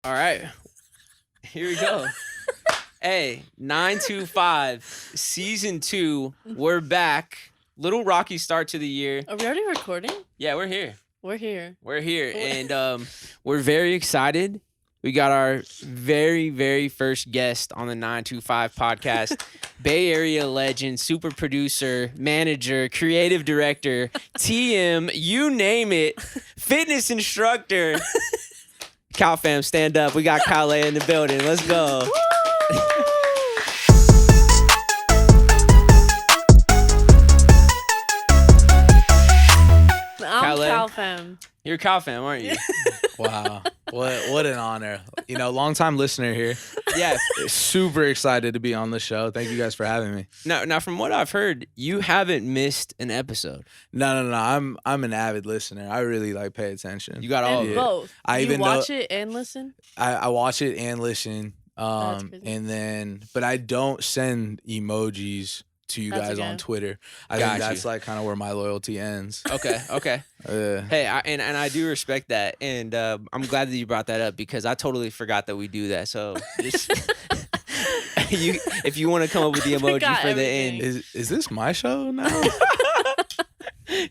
All right, here we go. Hey, 925 season 2. We're back. Little rocky start to the year. Are we already recording? Yeah, we're here. We're here. We're here, and we're very excited. We got our very, very first guest on the 925 podcast. Bay Area legend, super producer, manager, creative director, TM, you name it, fitness instructor. Cal fam, stand up. We got Kale in the building. Let's go. I'm Cal fam. You're Cal fam, aren't you? Wow. What an honor. Long time listener here. Yeah. Super excited to be on the show. Thank you guys for having me. Now, from what I've heard, you haven't missed an episode. No. I'm an avid listener. I really pay attention. You got all of it. Both. I you even watch it and listen? I watch it and listen. That's crazy. But I don't send emojis to you guys on Twitter. I think that's kind of where my loyalty ends. Okay. Hey, I do respect that, and I'm glad that you brought that up because I totally forgot that we do that. So, if you want to come up with the emoji for the end, is this my show now?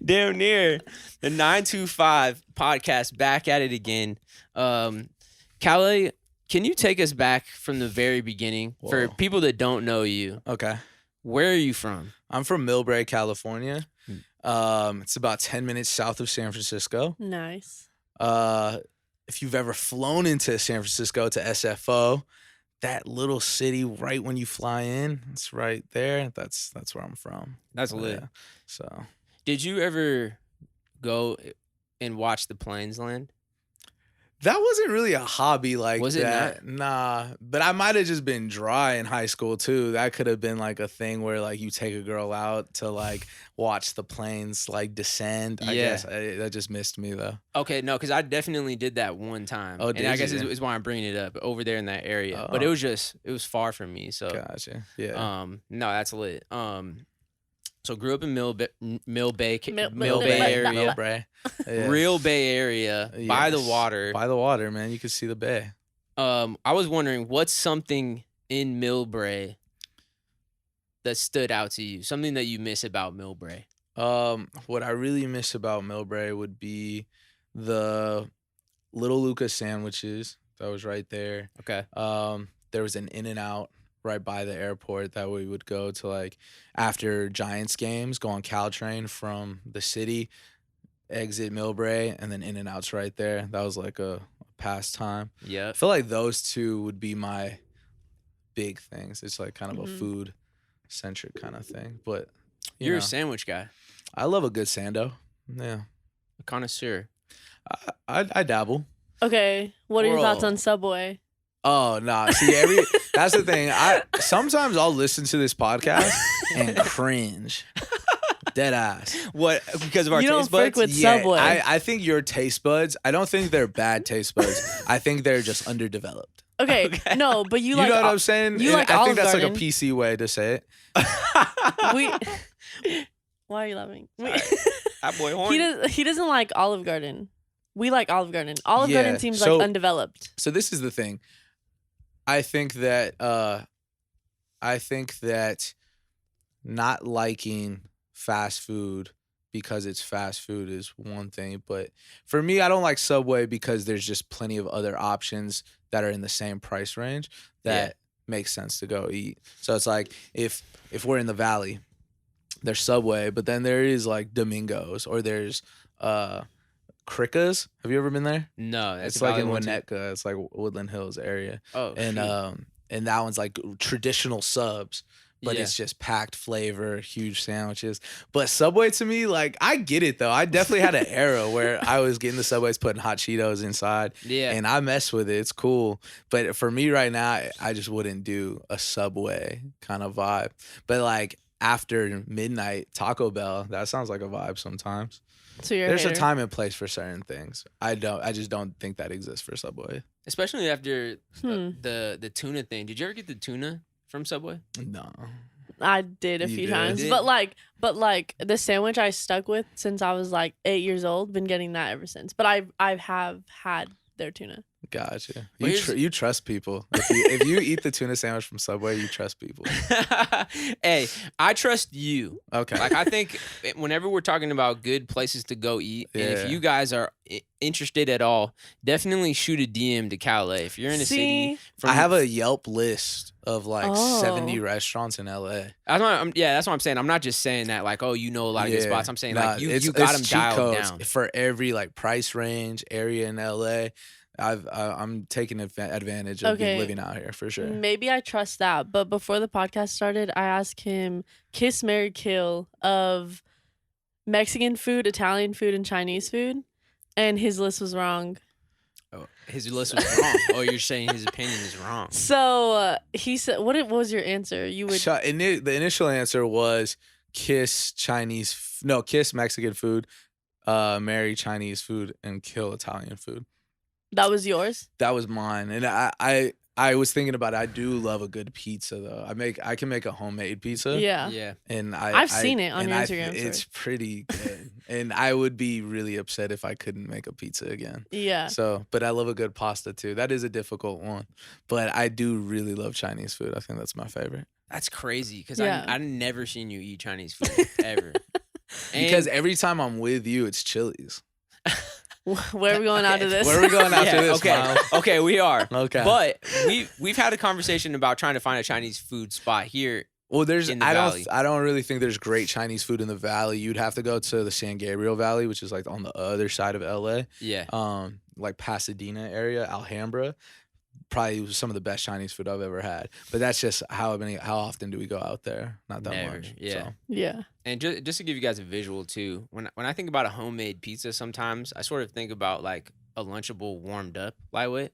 Damn near. The 925 podcast back at it again. Calais, can you take us back from the very beginning for people that don't know you? Okay. Where are you from? I'm from Millbrae, California. It's about 10 minutes south of San Francisco. Nice. If you've ever flown into San Francisco to SFO, that little city right when you fly in, it's right there. That's where I'm from. That's lit. Yeah. So, did you ever go and watch the planes land? That wasn't really a hobby like was that. It not? Nah, but I might have just been dry in high school too. That could have been a thing where you take a girl out to watch the planes descend. I guess that just missed me though. Okay, no, because I definitely did that one time. Oh, and I guess is why I'm bringing it up over there in that area. But it was far from me. So gotcha. Yeah. No, that's lit. So grew up in Millbrae area. Millbrae. Yeah. Real Bay Area, yes. By the water. By the water, man. You can see the bay. I was wondering, what's something in Millbrae that stood out to you? Something that you miss about Millbrae? What I really miss about Millbrae would be the Little Lucas sandwiches that was right there. Okay. There was an In-N-Out right by the airport that we would go to after Giants games, go on Caltrain from the city, exit Millbrae, and then In-N-Out's right there. That was a pastime. Yeah. I feel like those two would be my big things. It's kind of a food centric kind of thing. But you're a sandwich guy. I love a good sando. Yeah. A connoisseur. I dabble. Okay. What are your thoughts on Subway? Oh, nah. See, that's the thing. Sometimes I'll listen to this podcast and cringe. Dead ass. What? Because of our taste buds? You don't freak with Subway. I think your taste buds, I don't think they're bad taste buds. I think they're just underdeveloped. Okay. No, but you know what I'm saying? You like I Olive think that's Garden. a PC way to say it. Why are you laughing? That boy horny. He doesn't like Olive Garden. We like Olive Garden. Olive Garden seems undeveloped. So this is the thing. I think that not liking fast food because it's fast food is one thing, but for me, I don't like Subway because there's just plenty of other options that are in the same price range that makes sense to go eat. So it's if we're in the Valley, there's Subway, but then there is Domingos or there's Krika's. Have you ever been there? No, it's in Winnetka. It's Woodland Hills area. Oh, and that one's traditional subs, but it's just packed flavor, huge sandwiches. But Subway to me, I get it though. I definitely had an era where I was getting the Subways, putting hot Cheetos inside. Yeah, and I mess with it. It's cool. But for me right now, I just wouldn't do a Subway kind of vibe. But after midnight, Taco Bell, that sounds like a vibe sometimes. So there's a time and place for certain things. I just don't think that exists for Subway. Especially after the tuna thing. Did you ever get the tuna from Subway? No. I did a few times. But the sandwich I stuck with since I was 8 years old, been getting that ever since. But I have had their tuna. Gotcha. Where's- You trust people. If you eat the tuna sandwich from Subway, you trust people. Hey, I trust you. Okay. Like I think whenever we're talking about good places to go eat, and if Yeah. you guys are interested at all, definitely shoot a DM to Calais. If you're in a city, I have a Yelp list of like Oh. 70 restaurants in LA. That's what I'm saying. I'm not just saying that like, oh, you know a lot of good spots. I'm saying like you got them cheat dialed codes down. for every like price range area in LA. I'm taking advantage of Okay. living out here for sure. Maybe I trust that. But before the podcast started, I asked him kiss, marry, kill of Mexican food, Italian food, and Chinese food. And his list was wrong. Oh, his list was wrong. Oh, you're saying his opinion is wrong. So he said, what was your answer? You would. The initial answer was kiss Mexican food, marry Chinese food, and kill Italian food. That was yours? That was mine, and I was thinking about it. I do love a good pizza though. I can make a homemade pizza. Yeah. Yeah. And I've seen it on your Instagram It's story. pretty good, and I would be really upset if I couldn't make a pizza again. Yeah. So, but I love a good pasta too. That is a difficult one, but I do really love Chinese food. I think that's my favorite. That's crazy because Yeah. I've never seen you eat Chinese food ever. Because every time I'm with you, it's Chili's. Where are we going out of this? Where are we going after Yeah, this? okay, Miles? okay, we are. Okay. But we've had a conversation about trying to find a Chinese food spot here. Well, in the valley. I don't really think there's great Chinese food in the valley. You'd have to go to the San Gabriel Valley, which is like on the other side of LA. Yeah. Like Pasadena area, Alhambra. Probably some of the best Chinese food I've ever had. But that's just how often do we go out there? Not that Never, much. yeah. So. Yeah. And just to give you guys a visual too, when I think about a homemade pizza, sometimes I sort of think about like a Lunchable warmed up lightweight.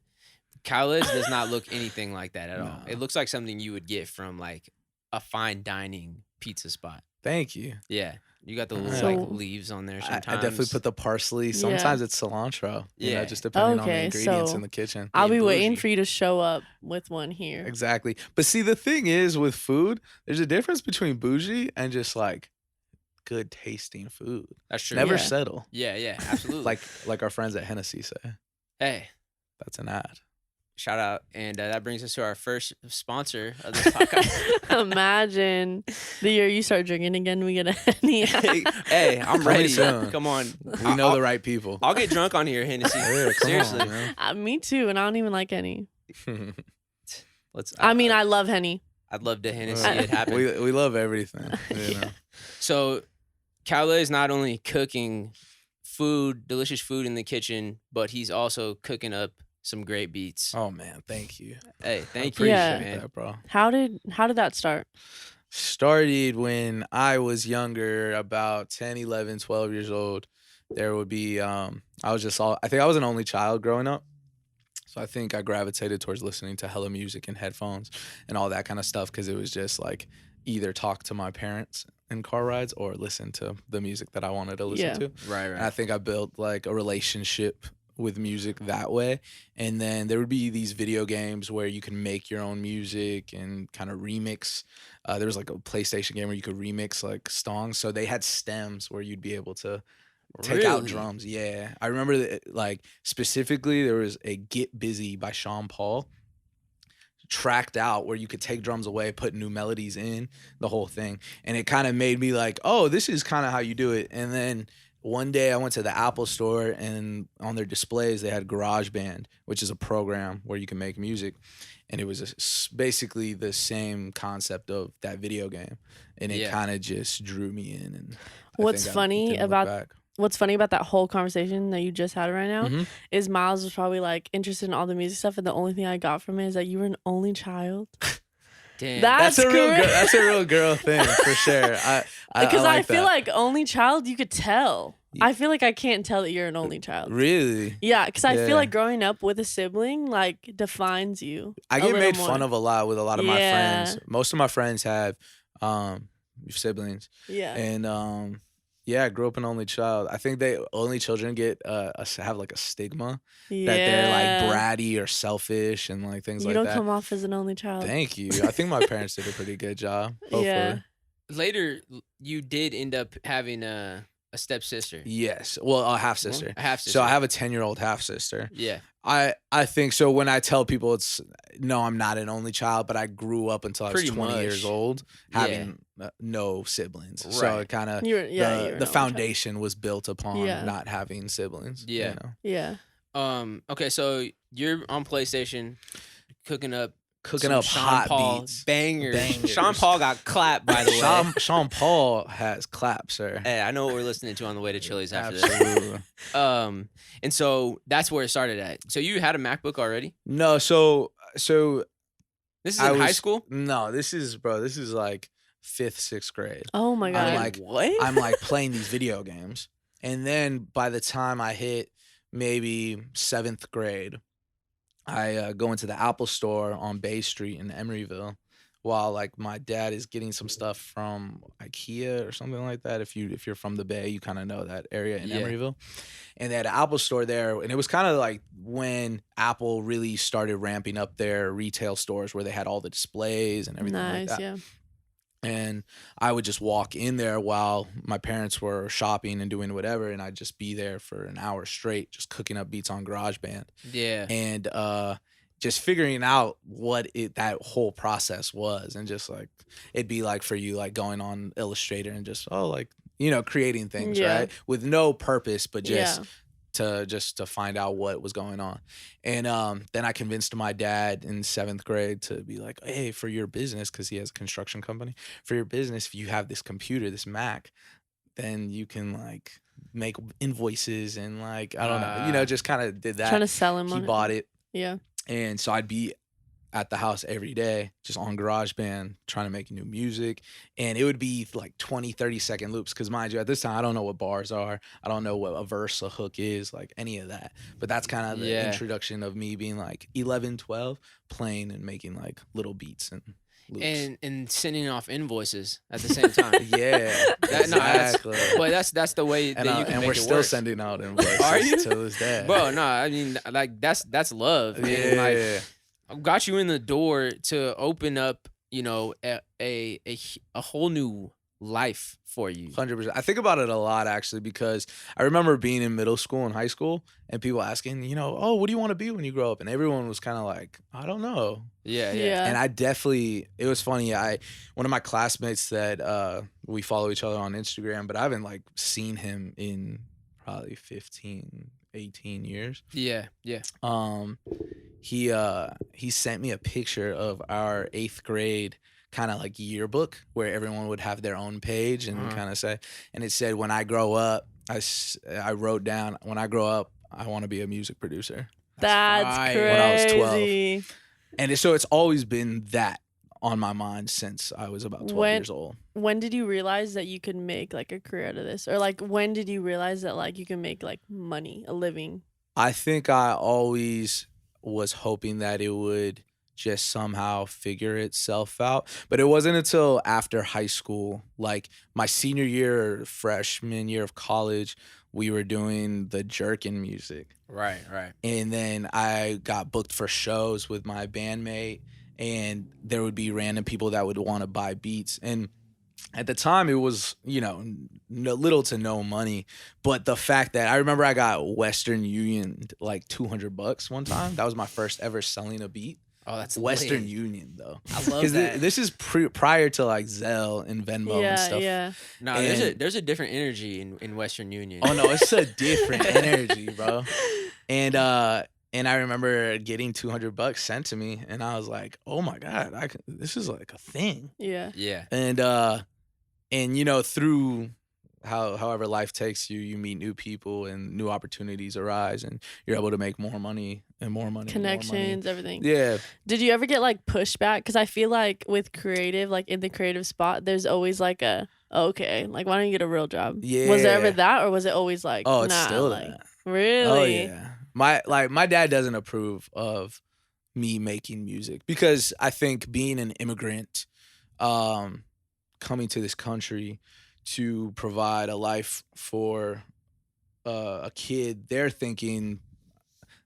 Calais does not look anything like that at all. No. It looks like something you would get from like a fine dining pizza spot. Thank you. Yeah, you got the little So- like leaves on there. I Sometimes definitely put the parsley. Sometimes it's cilantro. You know, Yeah. just depending on the Okay, ingredients so- in the kitchen. I'll be Being waiting bougie. for you to show up with one here. Exactly. But see, the thing is with food, there's a difference between bougie and just like good tasting food. That's true. Never Yeah. settle. Yeah, absolutely. Like our friends at Hennessy say. Hey, That's an ad. shout out, and that brings us to our first sponsor of this podcast. Imagine the year you start drinking again, we get a Henny. Hey, I'm Coming ready. soon. Come on, We know the right people. I'll get drunk on here, Hennessy. Yeah, come Seriously, on, man. Me too, and I don't even like Henny. let's. I mean, I love Henny. I'd love to Hennessy it happen. we love everything. You know? So, Calais is not only cooking delicious food in the kitchen, but he's also cooking up some great beats. Oh man, thank you. Hey, thank Appreciate you, Yeah. man. that, bro. How did that start? Started when I was younger, about 10, 11, 12 years old. There would be I think I was an only child growing up. So I think I gravitated towards listening to hella music and headphones and all that kind of stuff because it was just like either talk to my parents in car rides or listen to the music that I wanted to listen Yeah. to. Right, And I think I built like a relationship with music that way. And then there would be these video games where you can make your own music and kind of remix. There was like a PlayStation game where you could remix like songs. So they had stems where you'd be able to take out Really? drums. Yeah. I remember that, like specifically there was a Get Busy by Sean Paul tracked out where you could take drums away, put new melodies in, the whole thing. And it kind of made me like, oh, this is kind of how you do it. And then one day I went to the Apple store and on their displays they had GarageBand, which is a program where you can make music. And it was basically the same concept of that video game. And it Yeah. kind of just drew me in. And What's funny about that whole conversation that you just had right now Mhm. is Miles was probably like interested in all the music stuff, and the only thing I got from it is that you were an only child. Damn. That's That's correct. a real girl thing for sure. Because I like feel that. like only child, you could tell. Yeah. I feel like I can't tell that you're an only child. Really, Yeah, because I Yeah. feel like growing up with a sibling like defines you. I a get little made more. fun of a lot with a lot of my Yeah. friends. Most of my friends have siblings, Yeah. and yeah, I grew up an only child. I think only children get have like a stigma Yeah. that they're like bratty or selfish and like things You like don't that. come off as an only child. Thank you. I think my parents did a pretty good job. Hopefully. Yeah. Later, you did end up having a a stepsister. Yes. Well, a half sister. A half sister. So I have a 10-year-old half sister. Yeah. I think so. When I tell people no, I'm not an only child, but I grew up until I was Pretty 20 much. years old having no siblings. Right. So it kind of You were an the only child. foundation was built upon Yeah. not having siblings. Yeah. You know? Yeah. Okay, so you're on PlayStation cooking up some Cooking up Sean hot Paul beats. bangers. Sean Paul got clapped, by the way. Sean Paul has claps, sir. Hey, I know what we're listening to on the way to Chili's after this. Absolutely. And so that's where it started at. So you had a MacBook already? No, so This is in high school? No, this is like 5th, 6th grade. Oh my god. I'm like, what? I'm like playing these video games. And then by the time I hit maybe 7th grade, I go into the Apple store on Bay Street in Emeryville while like my dad is getting some stuff from IKEA or something like that. If you're from the Bay, you kind of know that area in Yeah. Emeryville. And they had an Apple store there, and it was kind of like when Apple really started ramping up their retail stores where they had all the displays and everything like Nice, that. yeah. And I would just walk in there while my parents were shopping and doing whatever, and I'd just be there for an hour straight, just cooking up beats on GarageBand. Yeah. And just figuring out what that whole process was, and just like it'd be like for you, like going on Illustrator and just creating things, Yeah. right, with no purpose, but just Yeah. to find out what was going on. And then I convinced my dad in 7th grade to be like, hey, for your business, because he has a construction company, for your business, if you have this computer, this Mac, then you can like make invoices and like I don't know, just kind of did that. Trying to sell him He on bought it. Yeah. And so I'd be at the house every day, just on GarageBand, trying to make new music. And it would be like 20, 30-second loops. Because mind you, at this time, I don't know what bars are. I don't know what a verse, a hook is, like any of that. But that's kind of the introduction of me being like 11, 12, playing and making like little beats and loops. And sending off invoices at the same time. Yeah, exactly. But that's the way that you can and make we're it still work. sending out invoices Are you? to this day. Bro, no, I mean, like that's love. Man. Yeah. Like, got you in the door to open up, a whole new life for you. 100%. I think about it a lot actually, because I remember being in middle school and high school and people asking, oh, what do you want to be when you grow up? And everyone was kind of like, I don't know. Yeah. And I definitely, it was funny. One of my classmates that we follow each other on Instagram, but I haven't like seen him in probably 15, 18 years. Yeah. He sent me a picture of our 8th grade kind of like yearbook where everyone would have their own page and kind of say, and it said, when I grow up, I wrote down, when I grow up, I want to be a music producer. That's crazy. When I was 12. And so it's always been that on my mind since I was about 12 years old. When did you realize that you could make like a career out of this? Or like when did you realize that like you can make like money, a living? I think I always was hoping that it would just somehow figure itself out. But it wasn't until after high school, like my senior year or freshman year of college, we were doing the jerkin music. Right. And then I got booked for shows with my bandmate, and there would be random people that would want to buy beats. And at the time, it was, little to no money. But the fact that I remember I got Western Union like $200 one time. That was my first ever selling a beat. Oh, that's Western lit. Union though. I love that. This is prior to like Zelle and Venmo and stuff. Yeah. No, there's a different energy in Western Union. Oh no, it's a different energy, bro. And I remember getting $200 sent to me, and I was like, oh my god, this is like a thing. Yeah. And through however life takes you, you meet new people and new opportunities arise, and you're able to make more money and more money. Connections, everything. Yeah. Did you ever get like pushback? Because I feel like with creative, like in the creative spot, there's always like okay, like why don't you get a real job? Yeah. Was there ever that, or was it always like, Oh, it's nah, still like, that. Really? Oh yeah. My dad doesn't approve of me making music because I think being an immigrant, coming to this country to provide a life for a kid, they're thinking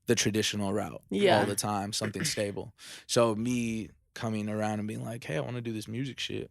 the traditional route all the time, something stable. So me coming around and being like, hey, I want to do this music shit.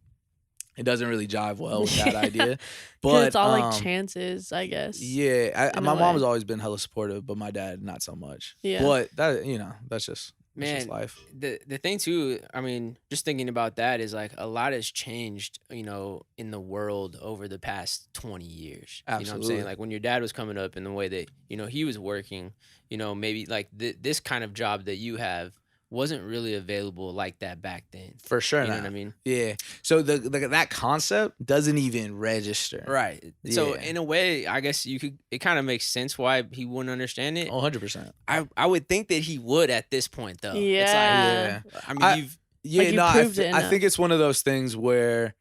it doesn't really jive well with that idea. 'Cause But it's all like chances, I guess. Yeah, in my a mom way. has always been hella supportive, but my dad not so much. Yeah. But that that's just Man, life. the thing too, I mean, just thinking about that is like a lot has changed, in the world over the past 20 years. You know what I'm Absolutely. saying? Like when your dad was coming up in the way that, he was working, maybe like this kind of job that you have wasn't really available like that back then. For sure. You know not. what I mean? Yeah. So that concept doesn't even register. Right. So Yeah. in a way, I guess it kind of makes sense why he wouldn't understand it. 100%. I would think that he would at this point though. Yeah. It's like, I mean, you've Yeah, Like, you no, proved it I enough. think it's one of those things where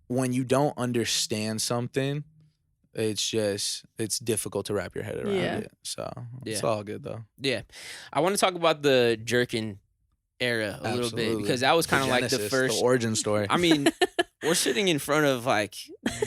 when you don't understand something, it's difficult to wrap your head around Yeah. it. So it's Yeah. all good though. Yeah. I want to talk about the jerkin era a little bit Absolutely. because that was kind of like the genesis, first. the origin story. I mean, we're sitting in front of like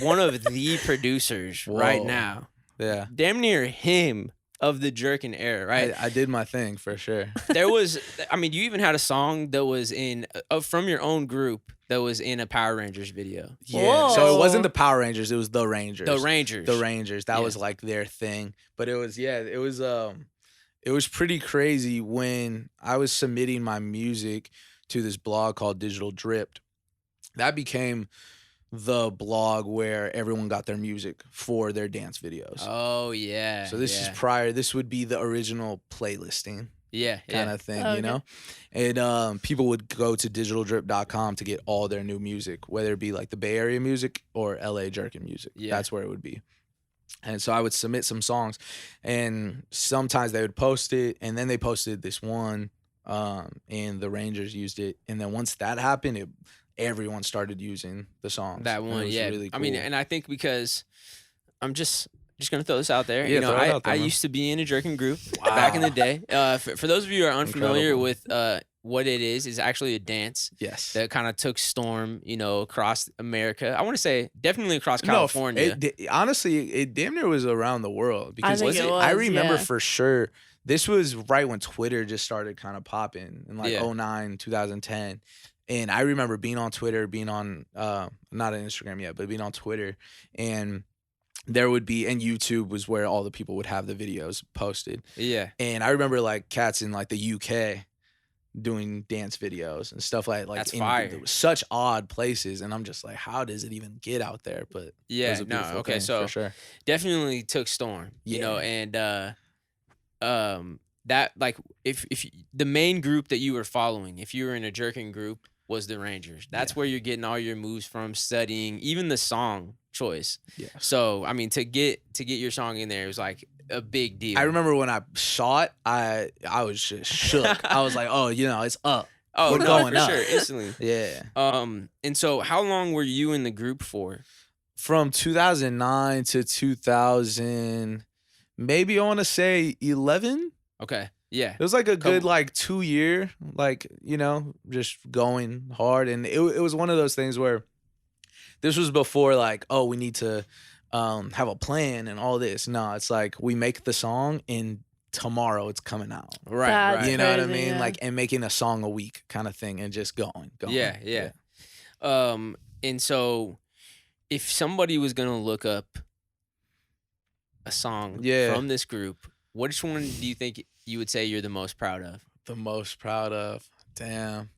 one of the producers right Whoa. now. Yeah. Damn near him of the jerkin era, right? I did my thing for sure. There was, I mean, you even had a song that was in from your own group that was in a Power Rangers video. Yeah. So it wasn't Whoa. the Power Rangers, it was the Rangers. The Rangers. The Rangers. That Yeah. was like their thing. But it was pretty crazy when I was submitting my music to this blog called Digital Dripped. That became the blog where everyone got their music for their dance videos. Oh yeah. So this is this would be the original playlisting yeah, kind yeah. of thing, Okay. And people would go to digitaldrip.com to get all their new music, whether it be like the Bay Area music or LA Jerkin music. Yeah. That's where it would be. And so I would submit some songs, and sometimes they would post it, and then they posted this one, and the Rangers used it. And then once that happened, everyone stared using the songs. That And it one, was yeah. really I mean, cool. and I think because I'm just gonna throw this out there. Yeah, throw it out there, I man. used to be in a jerkin group back in the day. For those of you who are unfamiliar Incredible. with what it is actually a dance Yes. that kind of took storm, across America. I want to say definitely across No, California. honestly, it damn near was around the world because think it I was, remember yeah. for sure. This was right when Twitter just started kind of popping in like Yeah. 2009, 2010. And I remember being on Twitter, being on not on Instagram yet, but being on Twitter, and there would be, and YouTube was where all the people would have the videos posted. yeah. And I remember like cats in like the UK doing dance videos and stuff like That's in fire. such odd places, and I'm just like, how does it even get out there? But it Yeah, was a no, beautiful okay, thing, so for sure. definitely took storm, Yeah. and that like if the main group that you were following, if you were in a jerkin group, was the Rangers. That's Yeah. where you're getting all your moves from, studying, even the song choice. Yeah. So I mean, to get your song in there, it was like a big deal. I remember when I saw it, I was just shook. I was like, oh, it's up. Oh we're no, going for up. sure, instantly. Yeah. And so how long were you in the group for? From 2009 to 2000, maybe I want to say 11. Okay, yeah, It was like a good Couple- like 2 year, like, just going hard. And it was one of those things where this was before like, oh, we need to have a plan and all this. No, it's like we make the song and tomorrow it's coming out. right, That's right. You know what I crazy, mean? yeah. Like, and making a song a week kind of thing and just going. Yeah. And so if somebody was gonna look up a song Yeah. from this group, which one do you think you would say you're the most proud of? The most proud of. Damn.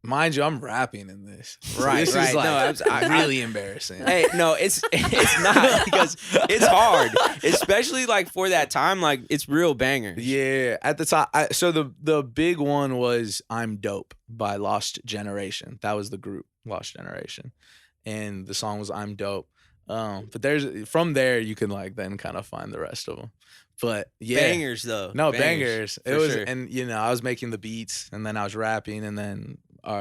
Mind you, I'm rapping in this. So Right, this right. is No, like I- really embarrassing. Hey, no, it's not because it's hard, especially like for that time. Like it's real bangers. Yeah, at the time. So the big one was "I'm Dope" by Lost Generation. That was the group, Lost Generation, and the song was "I'm Dope." But from there you can like then kind of find the rest of them. But yeah, Bangers though. no bangers. It for was, sure. and I was making the beats, and then I was rapping, and then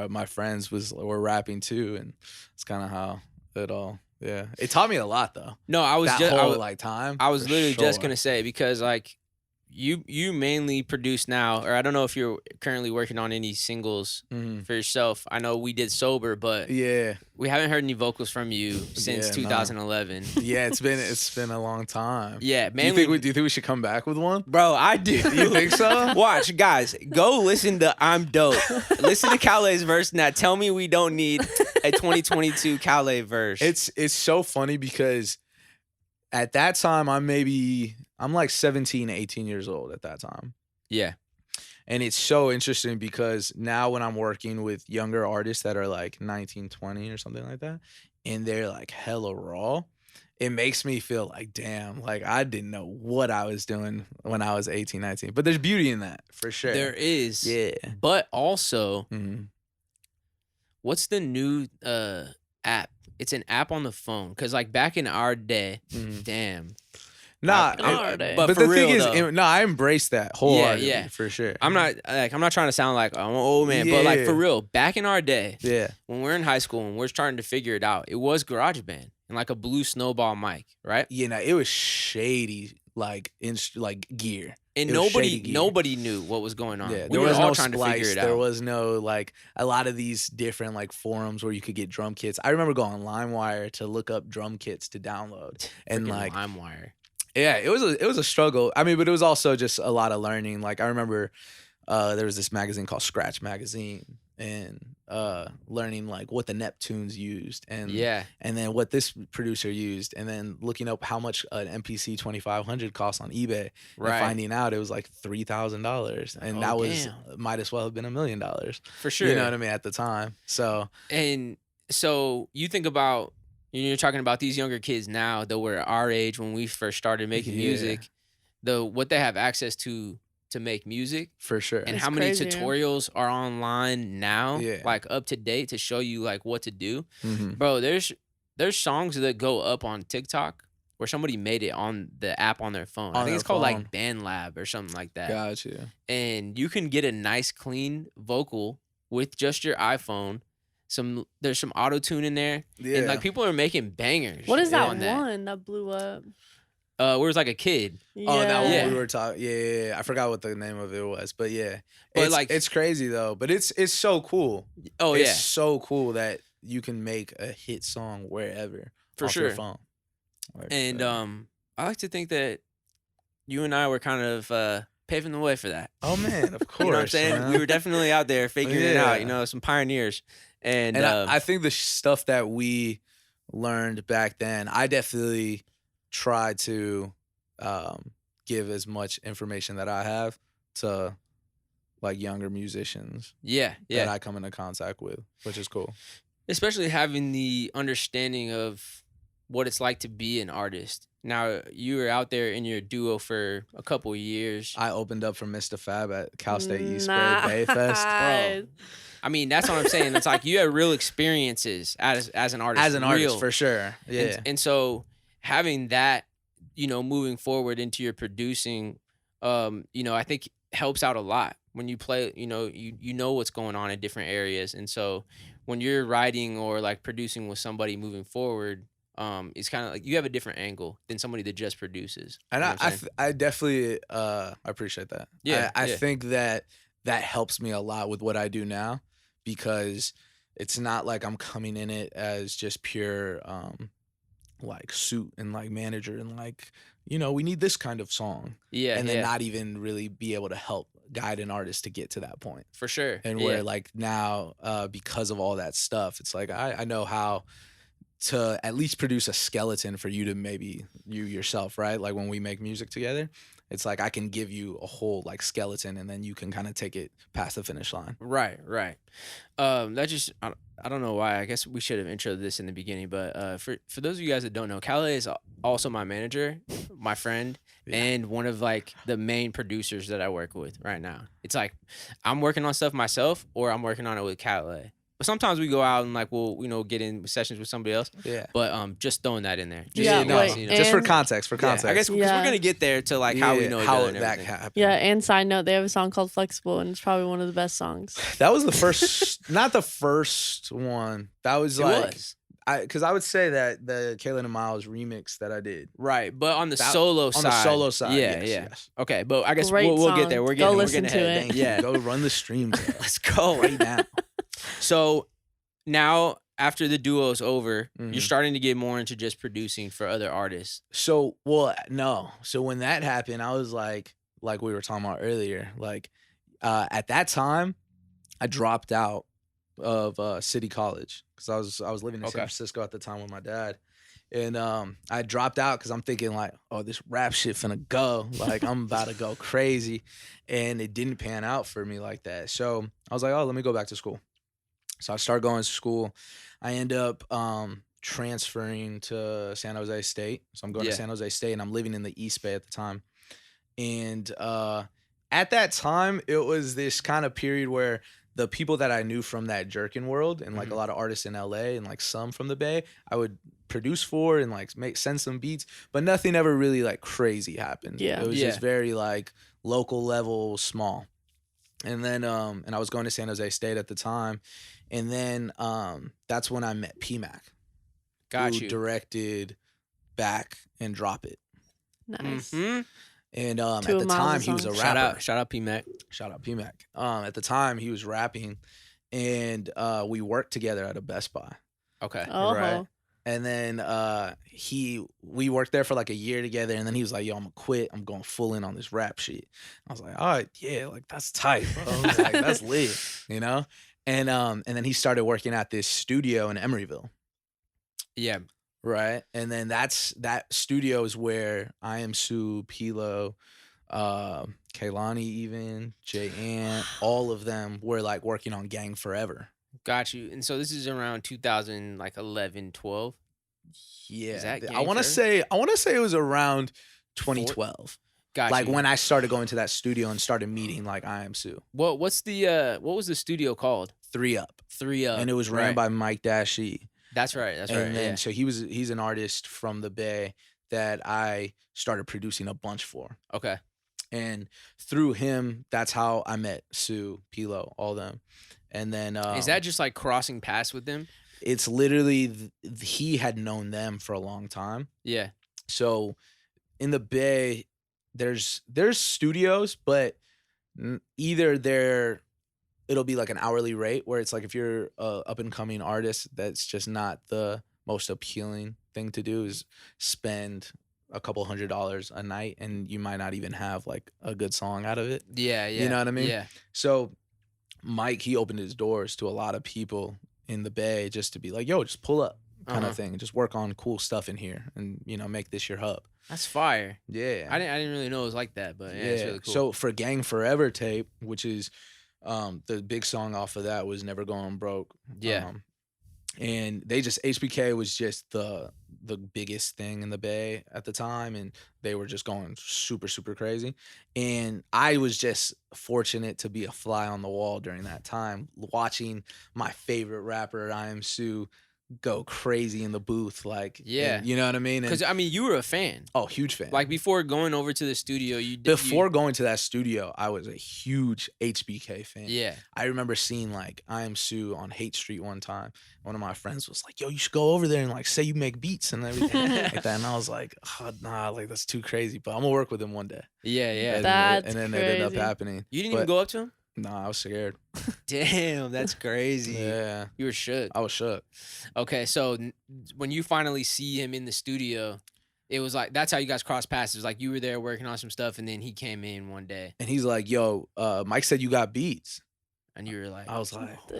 my friends were rapping too, and it's kind of how it all. Yeah, it taught me a lot though. No, I was That just whole like time. I was for literally just sure. gonna say because like you mainly produce now, or I don't know if you're currently working on any singles Mhm. for yourself. I know we did Sober, but Yeah, we haven't heard any vocals from you since Yeah, no. 2011. yeah. It's been a long time. Yeah, Do you mainly. think we should come back with one? Bro, I do. You think so? Watch, guys, go listen to "I'm Dope." Listen to Kale's verse now. Tell me we don't need a 2022 Calais verse. It's so funny because at that time I'm like 17, 18 years old at that time. Yeah. And it's so interesting because now when I'm working with younger artists that are like 19, 20 or something like that, and they're like hella raw, it makes me feel like, damn, like I didn't know what I was doing when I was 18, 19. But there's beauty in that, for sure. There is. Yeah. But also, Mhm. what's the new app? It's an app on the phone. Because like back in our day, damn. Nah, But for but the real, thing is, though. no, I embrace that wholeheartedly, yeah. for sure. I'm not trying to sound like I'm an old man, but like for Yeah. real, back in our day, Yeah. when we're in high school and we're starting to figure it out, it was GarageBand and like a blue snowball mic, right? You know, it was shady, like gear. And It was shady gear. nobody knew what was going on. Yeah, We there were was all no trying to figure Splice. it There out. was no like a lot of these different like forums where you could get drum kits. I remember going on LimeWire to look up drum kits to download, and Freaking like LimeWire. yeah, it was a struggle. I mean, but it was also just a lot of learning. Like I remember there was this magazine called Scratch Magazine, and learning like what the Neptunes used, and Yeah. and then what this producer used, and then looking up how much an MPC 2500 costs on eBay, Right. and finding out it was like $3,000, and Oh, that was damn. might as well have been $1 million. For sure. You know what I mean at the time. So And so you think about, you're talking about these younger kids now that were our age when we first started making Yeah. music, what they have access to make music, for sure. and It's how many crazy. tutorials are online now, Yeah. like up to date to show you like what to do. Mhm. Bro, there's songs that go up on TikTok where somebody made it on the app on their phone. I On think their it's called phone. like BandLab or something like that. Gotcha. And you can get a nice clean vocal with just your iPhone. There's some auto tune in there, Yeah. and like people are making bangers. What is that on one that blew up? Where it was like a kid. Oh, that one Yeah. we were talking. Yeah. I forgot what the name of it was, but yeah. But, It's like- it's crazy though. But it's so cool. Oh It's yeah, so cool that you can make a hit song wherever for off your sure. phone. Like, And I like to think that you and I were kind of paving the way for that. oh man, of course. You know what I'm saying? man. We were definitely out there figuring it out. You Yeah. know, some pioneers. And, And I think the stuff that we learned back then, I definitely tried to give as much information that I have to like younger musicians yeah, that I come into contact with, which is cool. especially having the understanding of what it's like to be an artist. Now, you were out there in your duo for a couple of years. I opened up for Mr. Fab at Cal State East Bay Nice. Fest. Bro. I mean, that's what I'm saying. It's like you had real experiences as an artist. As an artist, real. for sure. Yeah. And so having that, you know, moving forward into your producing, you know, I think helps out a lot when you play, you know what's going on in different areas. And so when you're writing or like producing with somebody moving forward, it's kind of like you have a different angle than somebody that just produces. And You know what I'm saying? I definitely I appreciate that. Yeah, I yeah. think that helps me a lot with what I do now, because it's not like I'm coming in it as just pure like suit and like manager and like, you know, we need this kind of song, yeah, and then yeah, not even really be able to help guide an artist to get to that point. for sure. And yeah. where like now because of all that stuff, it's like I know how to at least produce a skeleton for you to maybe you yourself, right? Like when we make music together, it's like I can give you a whole like skeleton, and then you can kind of take it past the finish line. Right. That just I don't know why. I guess we should have introed this in the beginning, but for those of you guys that don't know, Calais is also my manager, my friend, Yeah. and one of like the main producers that I work with right now. It's like I'm working on stuff myself, or I'm working on it with Calais. But sometimes we go out and like we'll get in sessions with somebody else. Yeah. But just throwing that in there. Just, Yeah, so you know, wait, you know. Just for and- context. Yeah, context. I guess because Yeah. we're gonna get there to like how we know each how other and that everything. happened. Yeah, and side note, they have a song called Flexible, and it's probably one of the best songs. That was the first, not the first one. That was It like, was. because I would say that the Kaylin and Miles remix that I did Right, but on the That- solo on side. the solo side. Yeah, yes, yeah. yes. Okay, but I guess Great we'll get song. there. We're Go getting listen we're to getting it. ahead. Thank Yeah. you. Go run the stream. Taylor. Let's go. right now. So now after the duo's over, Mhm. you're starting to get more into just producing for other artists. So, well, no. So when that happened, I was like we were talking about earlier, like at that time, I dropped out of City College because I was living in San Francisco at the time with my dad. And I dropped out because I'm thinking like, oh, this rap shit finna go. Like I'm about to go crazy. And it didn't pan out for me like that. So I was like, oh, let me go back to school. So I started going to school. I end up transferring to San Jose State. So I'm going to San Jose State and I'm living in the East Bay at the time. And at that time, it was this kind of period where the people that I knew from that jerkin world and like a lot of artists in LA and like some from the Bay, I would produce for and like send some beats, but nothing ever really like crazy happened. Yeah. It was just very like local level, small. And then and I was going to San Jose State at the time. And then that's when I met P-Mac. Got who you. directed Back and Drop It. Nice. And at 2 the Miles time, of he was a songs. rapper. Shout out P-Mac. Shout out P-Mac. At the time, he was rapping, and we worked together at a Best Buy. Okay. Oh. Right. And then we worked there for like a year together, and then he was like, "Yo, I'm gonna quit. I'm going full in on this rap shit." I was like, "All right, yeah, like that's tight, bro. Like, that's lit, you know." And then he started working at this studio in Emeryville. Yeah. Right. And then that studio is where I Am Sue, Pilo, Kaylani even, Jay Ant, all of them were like working on Gang Forever. Got you. And so this is around 2011, 12. Yeah. Is that Gang I want to say it was around 2012. Got like you. when I started going to that studio and started meeting like I Am Sue. What was the studio called? 3 Up. 3 Up. And it was ran by Mike Dashie. That's right. That's right. And then so he's an artist from the Bay that I started producing a bunch for. Okay. And through him, that's how I met Sue, Pilo, all them. And then is that just like crossing paths with them? It's literally he had known them for a long time. Yeah. So in the Bay, there's studios, but either it'll be like an hourly rate where it's like if you're a up and coming artist, that's just not the most appealing thing to do is spend a couple $100 a night and you might not even have like a good song out of it. Yeah. You know what I mean? Yeah. So Mike, he opened his doors to a lot of people in the Bay just to be like, yo, just pull up kind of thing. Just work on cool stuff in here and, you know, make this your hub. That's fire. Yeah. I didn't really know it was like that, but yeah, it's really cool. So for Gang Forever tape, which is the big song off of that was Never Going Broke. Yeah. And they just HBK was just the biggest thing in the Bay at the time, and they were just going super, super crazy. And I was just fortunate to be a fly on the wall during that time, watching my favorite rapper, I Am Sue, go crazy in the booth. Like, yeah, you know what I mean? Because I mean, you were a fan. Oh, huge fan. Like before going over to the studio, going to that studio, I was a huge HBK fan. Yeah, I remember seeing like I Am Sue on Hate Street one time. One of my friends was like, "Yo, you should go over there and like say you make beats and everything like that." And I was like, "Oh, nah, like that's too crazy." But I'm gonna work with him one day. Yeah. And then it ended up happening. You didn't even go up to him? Nah, I was scared. Damn, that's crazy. Yeah. You were shook. I was shook. Okay, so when you finally see him in the studio, it was like, that's how you guys crossed paths. It was like you were there working on some stuff, and then he came in one day. And he's like, yo, Mike said you got beats. And you were like, I was like, I do.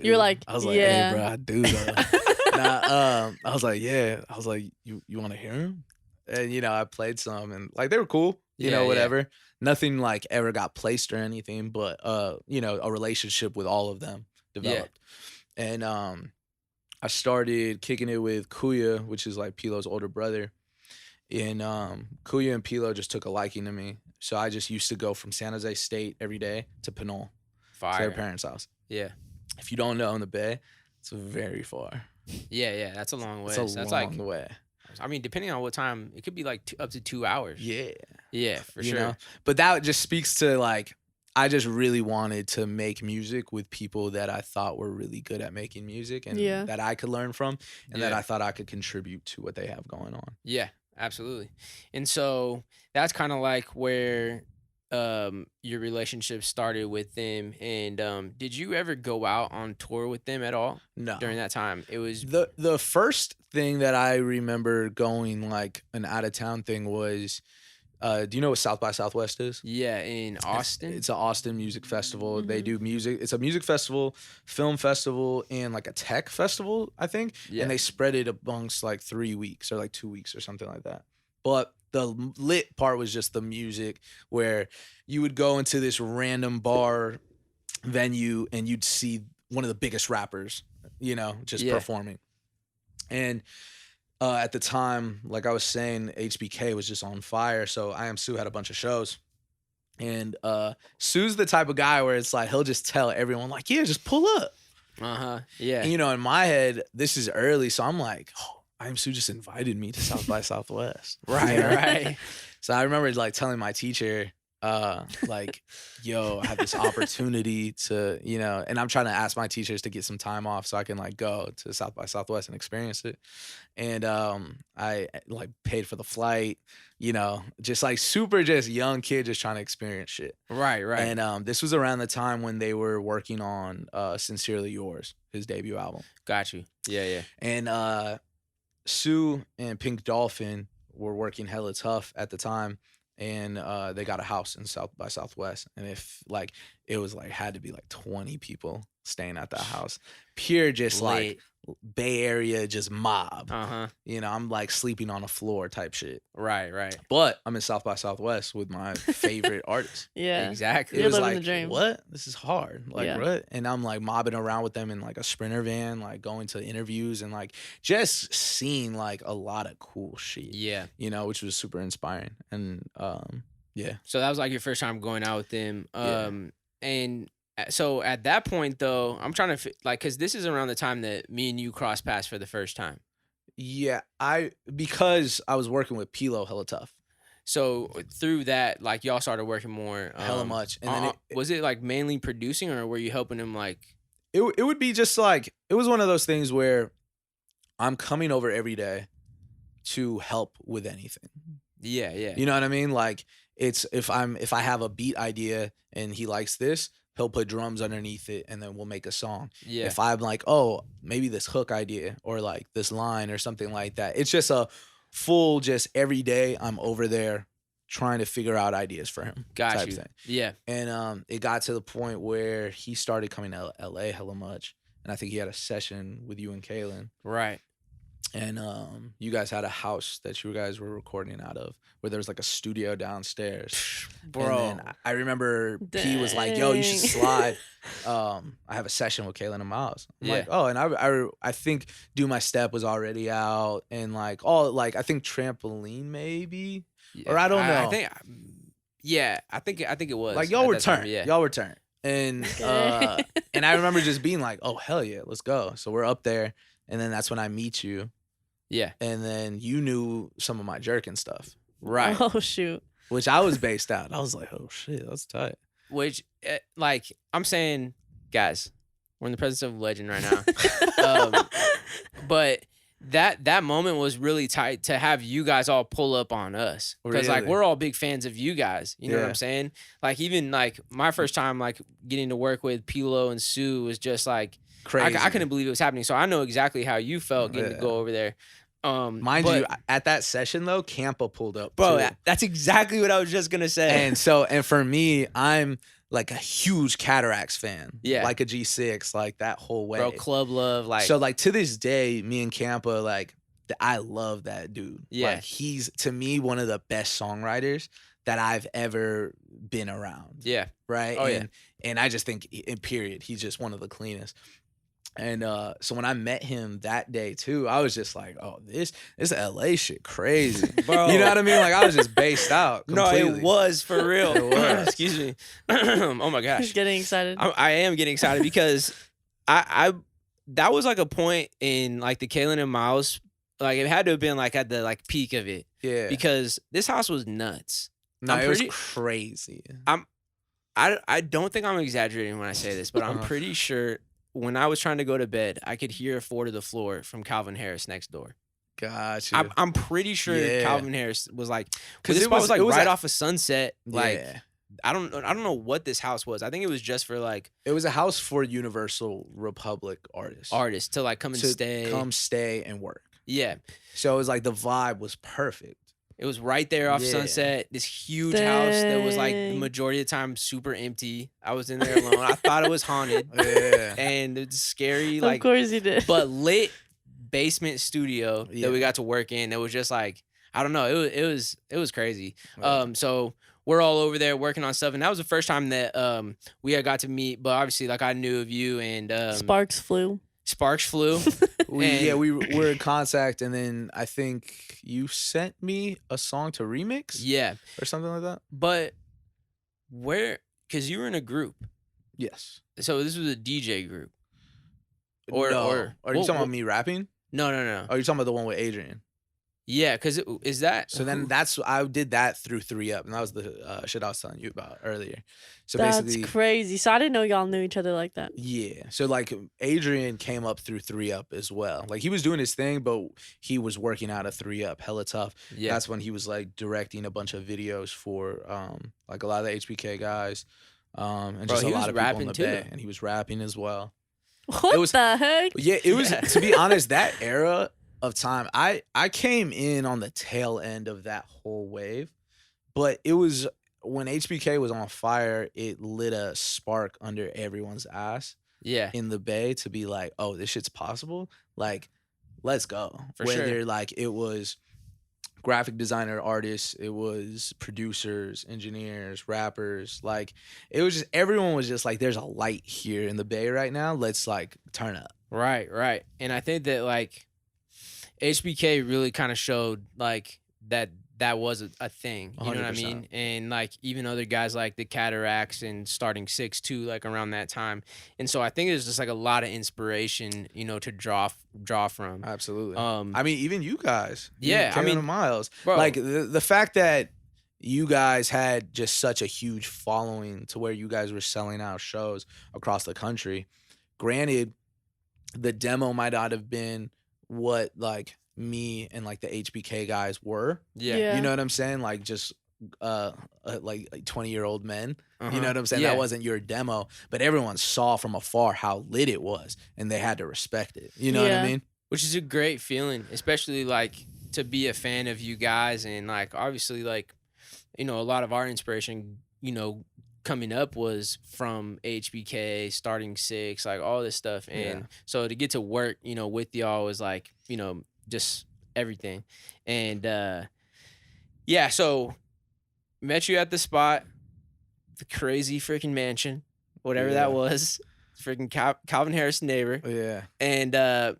You're like, I was like, yeah. Hey, bro, I do though. I was like, yeah. I was like, you want to hear him? And, you know, I played some and like, they were cool, you know, whatever. Yeah. Nothing like ever got placed or anything, but, you know, a relationship with all of them developed. Yeah. And I started kicking it with Kuya, which is like Pilo's older brother. And Kuya and Pilo just took a liking to me. So I just used to go from San Jose State every day to Pinole, to their parents' house. Yeah. If you don't know in the Bay, it's very far. Yeah, that's a long way. It's a long way. I mean, depending on what time, it could be like up to 2 hours. Yeah, for sure. Know? But that just speaks to like, I just really wanted to make music with people that I thought were really good at making music and that I could learn from and that I thought I could contribute to what they have going on. Yeah, absolutely. And so that's kind of like where your relationship started with them. And did you ever go out on tour with them at all? No. During that time? It was the first thing that I remember going like an out of town thing was Do you know what South by Southwest is? Yeah, in Austin. It's an Austin music festival. They Mm-hmm. do music. It's a music festival, film festival, and like a tech festival, I think. Yeah. And they spread it amongst like 3 weeks or like 2 weeks or something like that. But the lit part was just the music, where you would go into this random bar venue and you'd see one of the biggest rappers, just Yeah. performing. And at the time, like I was saying, HBK was just on fire. So I Am Sue had a bunch of shows. And Sue's the type of guy where it's like he'll just tell everyone, like, yeah, just pull up. Yeah. And, in my head, this is early, so I'm like, oh, I Am Sue just invited me to South by Southwest. Right, right. So I remember like telling my teacher, like, yo, I have this opportunity to, and I'm trying to ask my teachers to get some time off so I can like go to South by Southwest and experience it. And I like paid for the flight, just like super just young kid just trying to experience shit. Right. And this was around the time when they were working on Sincerely Yours, his debut album. Got you. Yeah. And Sue and Pink Dolphin were working hella tough at the time. And they got a house in South by Southwest, and it was like had to be like 20 people staying at that house, pure just like Bay Area just mob. I'm like sleeping on a floor type shit. Right. But I'm in South by Southwest with my favorite artists. Yeah. Exactly. It You're was living like, the dream. what? This is hard. Like, Yeah. what? And I'm like mobbing around with them in like a Sprinter van, like going to interviews and like just seeing like a lot of cool shit. Yeah. Which was super inspiring. And yeah. So that was like your first time going out with them. Yeah. And so at that point though, I'm trying to because this is around the time that me and you crossed paths for the first time. Yeah, because I was working with Pilo hella tough. So through that, like y'all started working more. Hella much. And then was it like mainly producing, or were you helping him like? It would be just like, it was one of those things where I'm coming over every day to help with anything. Yeah. You know what I mean? Like it's if I have a beat idea and he likes this, he'll put drums underneath it and then we'll make a song. Yeah. If I'm like, oh, maybe this hook idea or like this line or something like that. It's just a full, just every day I'm over there trying to figure out ideas for him. Got type you. Thing. Yeah. And it got to the point where he started coming to LA hella much. And I think he had a session with you and Kaylin. Right. And you guys had a house that you guys were recording out of, where there was like a studio downstairs. Bro. And then I remember P was like, yo, you should slide. I have a session with Kaylin and Miles. I'm like, oh, and I think Do My Step was already out, and like I think Trampoline maybe, or I don't know. I think it was. Like y'all were turned. Yeah. Y'all were turned. And and I remember just being like, oh hell yeah, let's go. So we're up there, and then that's when I meet you. Yeah. And then you knew some of my jerkin stuff. Right. Oh shoot. Which I was based out. I was like, oh shit, that's tight. Which, like, I'm saying, guys, we're in the presence of a legend right now. But that moment was really tight to have you guys all pull up on us. Because, like, we're all big fans of you guys. You know what I'm saying? Like, even, like, my first time, like, getting to work with Pilo and Sue was just, like, Crazy. I couldn't believe it was happening. So I know exactly how you felt getting to go over there. Mind you, at that session though, Campa pulled up. Bro, too. that's exactly what I was just gonna say. And for me, I'm like a huge Cataracts fan. Yeah. Like a G6, like that whole way. Bro, Club Love, like. So like to this day, me and Campa, like I love that dude. Yeah. Like he's to me one of the best songwriters that I've ever been around. Yeah. Right. Oh, and I just think in period, he's just one of the cleanest. And so when I met him that day too, I was just like, oh, this LA shit crazy. Bro. You know what I mean? Like I was just based out completely. No, it was for real. It was. Excuse me. Oh my gosh. He's getting excited. I am getting excited because I that was like a point in like the Kaylin and Miles, like it had to have been like at the like peak of it. Yeah. Because this house was nuts. No, it was crazy. I don't think I'm exaggerating when I say this, but I'm pretty sure when I was trying to go to bed, I could hear 4 to the Floor from Calvin Harris next door. Gotcha. I'm pretty sure Calvin Harris was like, because Because this spot was like it was right a- off of Sunset. Like Yeah. I don't know what this house was. I think it was just for like It was a house for Universal Republic artists. artists to like come and to stay. come stay and work. Yeah, So it was like the vibe was perfect. It was right there off Yeah. Sunset. This huge house that was like the Dang. majority of the time super empty. I was in there alone. I thought it was haunted. Yeah. And it's scary, Of like, course you did. but lit basement studio Yeah. that we got to work in. It was just like, I don't know. It was crazy. Yeah. So we're all over there working on stuff, and that was the first time that we had got to meet. But obviously, like I knew of you, and Sparks flew. Sparks flew. we And- were in contact, and then I think you sent me a song to remix Yeah, or something like that. but because you were in a group, Yes. so this was a DJ group. No. Are you well, talking about me rapping? No. Or are you talking about the one with Adrian? Yeah, because is that So then I did that through 3UP, and that was the shit I was telling you about earlier. So That's basically, crazy. So I didn't know y'all knew each other like that. yeah. So like Adrian came up through 3UP as well. Like he was doing his thing, but he was working out of 3UP, hella tough. yeah. That's when he was like directing a bunch of videos for like a lot of the HBK guys, and Bro, just a he was lot of people in rapping the too. Bay, and he was rapping as well. What was- the heck? Yeah, it was Yeah. to be honest, that era of time, I came in on the tail end of that whole wave, but it was when HBK was on fire, it lit a spark under everyone's ass Yeah. in the Bay to be like, oh, this shit's possible. Like, let's go. For Whether sure. like it was graphic designer artists, it was producers, engineers, rappers, like it was just everyone was just like, there's a light here in the Bay right now. Let's like turn up. Right. And I think that like HBK really kind of showed like that was a thing. You know what I 100%. mean? And like even other guys like the Cataracts and starting 6 too, like around that time. And so I think there's just like a lot of inspiration, you know, to draw from. Absolutely. I I mean, even you guys. Yeah, I mean, Miles. bro, Like the fact that you guys had just such a huge following to where you guys were selling out shows across the country. Granted, the demo might not have been what like me and like the HBK guys were. yeah. Yeah. You know what I'm saying? Like just like 20-year-old men. You Uh-huh. know what I'm saying? Yeah. That wasn't your demo, but everyone saw from afar how lit it was, and they had to respect it. You know what I Yeah. mean? Which is a great feeling, especially like to be a fan of you guys, and like obviously like, you know, a lot of our inspiration, you know, coming up was from HBK, starting 6, like all this stuff. And Yeah. so to get to work, you know, with y'all was like, you know, just everything. And yeah, so met you at the spot, the crazy freaking mansion, whatever Yeah. that was, freaking Calvin Harris neighbor. Yeah. And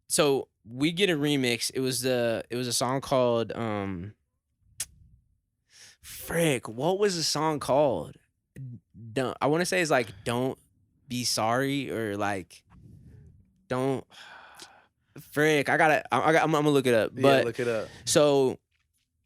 so we get a remix. It was a song called frick, what was the song called? I want to say it's like Don't Be Sorry, or like Don't frick. I'm gonna look it up. Yeah, But look it up. so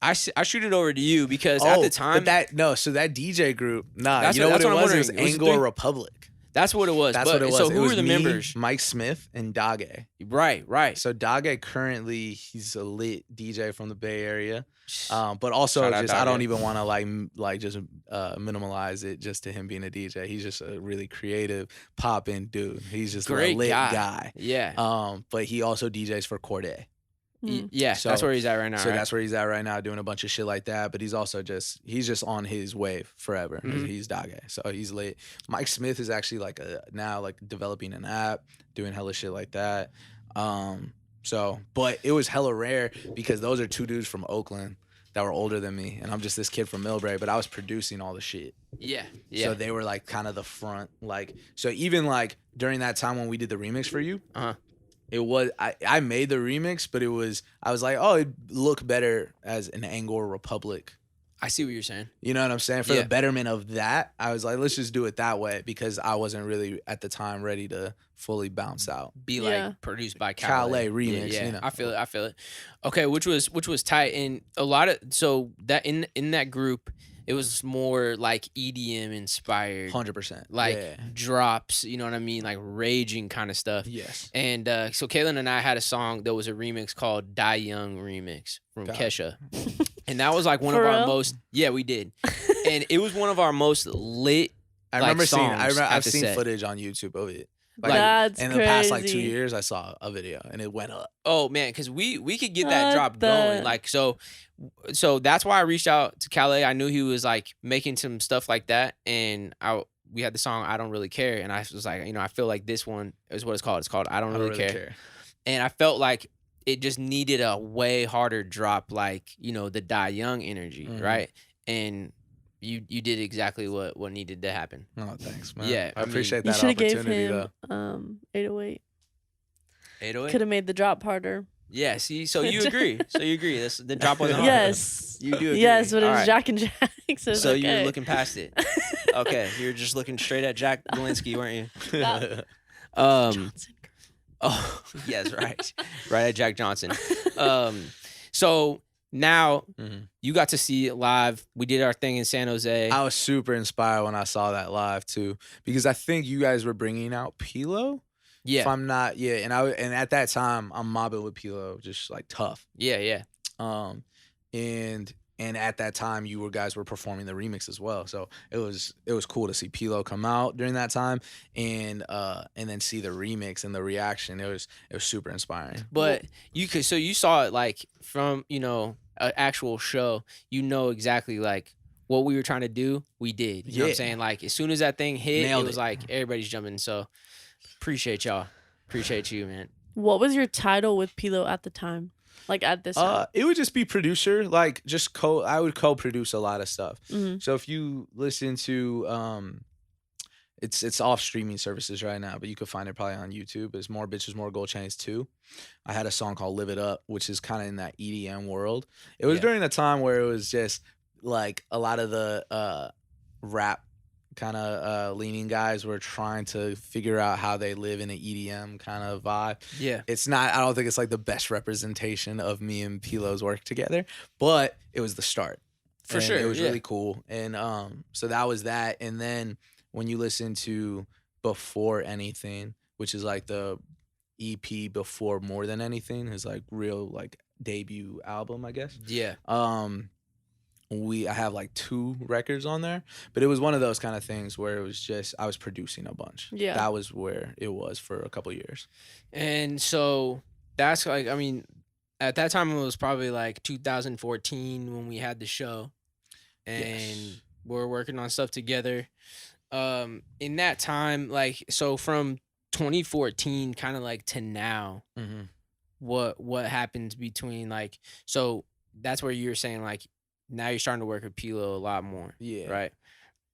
I shoot it over to you because at the time but so that DJ group, That's you know what- what that's it what I'm was? It was wondering. It was Angor three- Republic. that's what it was. That's But- what it was. So It who was were the me, members? Mike Smith and Dage. Right. So Dage currently, he's a lit DJ from the Bay Area. But also Shout out just I don't Dage. even want to like just minimalize it just to him being a DJ. He's just a really creative poppin' dude. He's just Great a lit guy. guy. Yeah. But he also DJs for Corday. Mm. Yeah, So- that's where he's at right now. So right? that's where he's at right now, doing a bunch of shit like that. But he's also he's just on his wave forever. Mhm. He's Dage, so he's lit. Mike Smith is actually like now like developing an app, doing hella shit like that. So, but it was hella rare because those are two dudes from Oakland that were older than me, and I'm just this kid from Millbrae. But I was producing all the shit. Yeah. So they were like kind of the front, like so even like during that time when we did the remix for you, Uh-huh. it was I made the remix, but I was like, oh, it'd look better as an Angor Republic. I see what you're saying. You know what I'm saying? For Yeah. the betterment of that, I was like, let's just do it that way because I wasn't really at the time ready to fully bounce out. Be Yeah. like produced by Calais Calais. remix, Yeah, you know. I feel it. Okay, which was tight, and a lot of so that in that group, it was more like EDM inspired, 100%. like yeah. drops. You know what I mean, like raging kind of stuff. Yes. And so Kaylin and I had a song that was a remix called Die Young remix from Got it. Kesha. And that was like one For of our real? most, yeah, we did. And it was one of our most lit. I like remember seeing songs I've at the seen set. footage on YouTube of it. Like, That's in the past like 2 crazy. years, I saw a video and it went up. Oh man, because we could get that What drop the- going. Like so that's why I reached out to Calais. I knew he was like making some stuff like that, and we had the song "I Don't Really Care," and I was like, I feel like this one is what it's called. It's called "I Don't Really Care," and I felt like it just needed a way harder drop, like the Die Young energy, right? And you did exactly what needed to happen. Oh, thanks, man. Yeah, I appreciate You that should have gave opportunity him though. 808. 808. Could have made the drop harder. Yeah. See, so you agree? The drop wasn't hard. Yes. You do agree. Yes, but it All was right. Jack and Jack. So, it's So okay. you're looking past it. Okay, you're just looking straight at Jack Galinsky, weren't you? Johnson. Oh, yes, right. Right at Jack Johnson. So now you got to see it live. We did our thing in San Jose. I was super inspired when I saw that live too, because I think you guys were bringing out Pilo. Yeah. If I'm not, yeah, and at that time I'm mobbing with Pilo, just like tough. Yeah. And at that time you guys were performing the remix as well, so it was cool to see Pilo come out during that time, and then see the remix and the reaction. It was super inspiring. But so you saw it like from an actual show. Exactly like what we were trying to do. We did. You know what I'm saying? Like as soon as that thing hit, Nailed it was it. like everybody's jumping. So appreciate y'all. Appreciate you, man. What was your title with Pilo at the time? Like at this time? It would just be producer, like just I would co-produce a lot of stuff. Mhm. So if you listen to it's off streaming services right now, but you could find it probably on YouTube. It's More Bitches, More Gold Chains 2. I had a song called Live It Up, which is kind of in that EDM world. It was during a time where it was just like a lot of the rap kind of leaning guys were trying to figure out how they live in an EDM kind of vibe. Yeah. I don't think it's like the best representation of me and Pilo's work together, but it was the start. For And sure. It was yeah. really cool. And so that was that. And then when you listen to Before Anything, which is like the EP before More Than Anything, his like real like debut album, I guess. Yeah. I have like 2 records on there, but it was one of those kind of things where it was just I was producing a bunch. Yeah. That was where it was for a couple years. And so that's like, at that time it was probably like 2014 when we had the show, and we're working on stuff together. In that time, like, so from 2014 kind of like to now, what happens between like, so that's where you were saying like now you're starting to work with Pilo a lot more. Yeah. Right.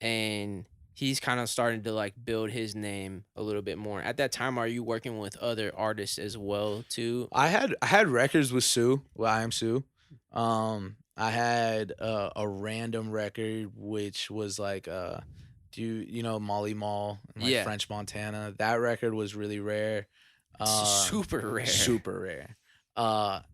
And he's kind of starting to like build his name a little bit more. At that time, are you working with other artists as well too? I had records with Sue. Well, I am Sue. I had a random record which was like do you know Molly Mall and like French Montana? That record was really rare. Super rare. Super rare.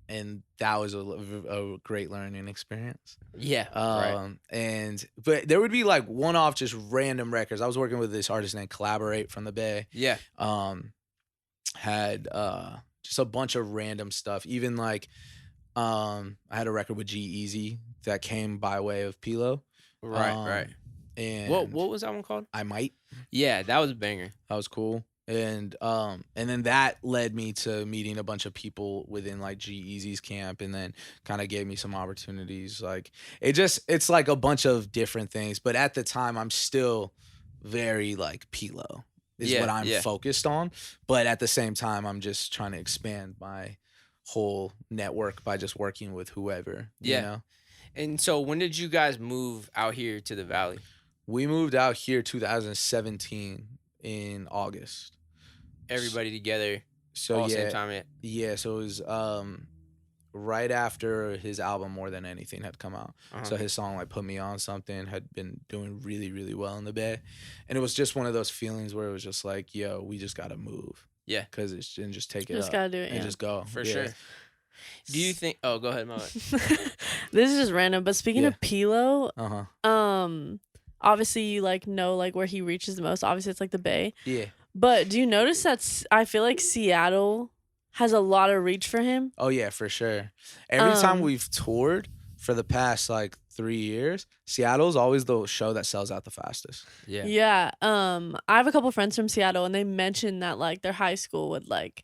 And that was a great learning experience. Yeah. Right. But there would be like one-off just random records. I was working with this artist named Collaborate from the Bay. Yeah. Had just a bunch of random stuff. Even like I had a record with G-Eazy that came by way of Pilo. Right. And what was that one called? I Might. Yeah, that was a banger. That was cool. And then that led me to meeting a bunch of people within like G-Eazy's camp, and then kind of gave me some opportunities. Like it's like a bunch of different things, but at the time I'm still very like Pilo is what I'm focused on. But at the same time, I'm just trying to expand my whole network by just working with whoever. You know? And so when did you guys move out here to the Valley? We moved out here 2017 in August. Everybody together. So all same time. Yeah. So it was right after his album More Than Anything had come out. So his song like Put Me On Something had been doing really, really well in the Bay, and it was just one of those feelings where it was just like, yo, we just gotta move. Yeah. Because it's and just take it Just up gotta do it. and just go For sure. Do you think? Oh, go ahead, Mo. This is just random, but speaking of Pilo, obviously you like know like where he reaches the most. Obviously it's like the Bay. Yeah. But do you notice that I feel like Seattle has a lot of reach for him? Oh yeah, for sure. Every time we've toured, for the past like 3 years, Seattle's always the show that sells out the fastest. Yeah. Yeah. I have a couple friends from Seattle, and they mentioned that like their high school would like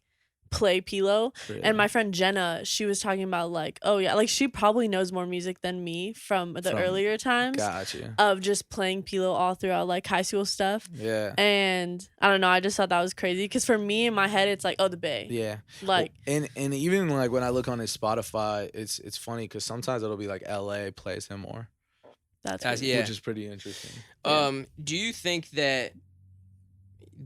play Pilo. Really. And my friend Jenna, she was talking about like, oh yeah, like she probably knows more music than me from the earlier times Gotcha. of just playing Pilo all throughout like high school stuff. Yeah. And I don't know, I just thought that was crazy because for me in my head it's like, oh, the Bay. Yeah. Like, and even like when I look on his Spotify, it's funny because sometimes it'll be like LA plays him more, that's yeah. which is pretty interesting. Do you think that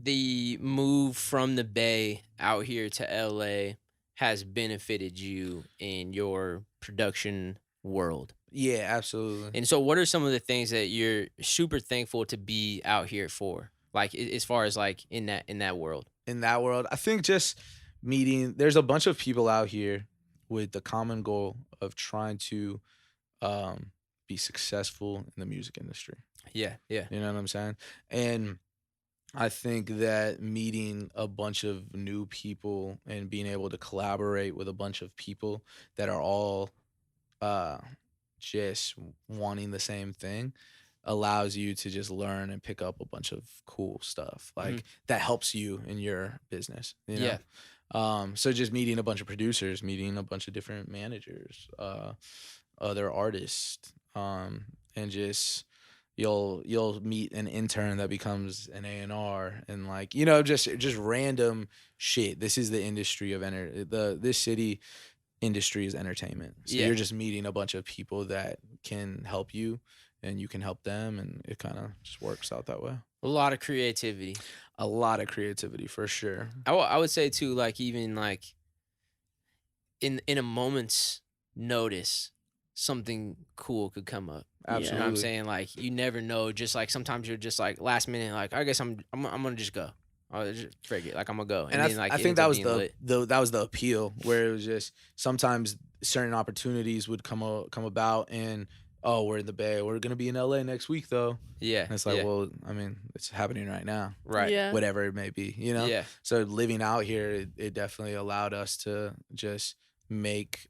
the move from the Bay out here to LA has benefited you in your production world? Yeah, absolutely. And so what are some of the things that you're super thankful to be out here for? Like as far as like in that world? In that world, I think just meeting, there's a bunch of people out here with the common goal of trying to be successful in the music industry. Yeah. You know what I'm saying? And I think that meeting a bunch of new people and being able to collaborate with a bunch of people that are all just wanting the same thing allows you to just learn and pick up a bunch of cool stuff like that helps you in your business, you know? Yeah. So just meeting a bunch of producers, meeting a bunch of different managers, other artists, and just you'll meet an intern that becomes an A&R and like, you know, just random shit. This is the industry of this city industry is entertainment. So you're just meeting a bunch of people that can help you and you can help them, and it kind of just works out that way. A lot of creativity. A lot of creativity for sure. I would say too, like even like in a moment's notice, something cool could come up. Absolutely. You know what I'm saying? Like you never know. Just like sometimes you're just like last minute, like I guess I'm gonna just go. I'll just forget. Like I'm gonna go. And then, like, I it think ends that up was being lit. that was the appeal, where it was just sometimes certain opportunities would come about, and oh, we're in the Bay, we're gonna be in LA next week though. Yeah. And it's like, well, I mean, it's happening right now. Right. Yeah. Whatever it may be, you know? Yeah. So living out here, it definitely allowed us to just make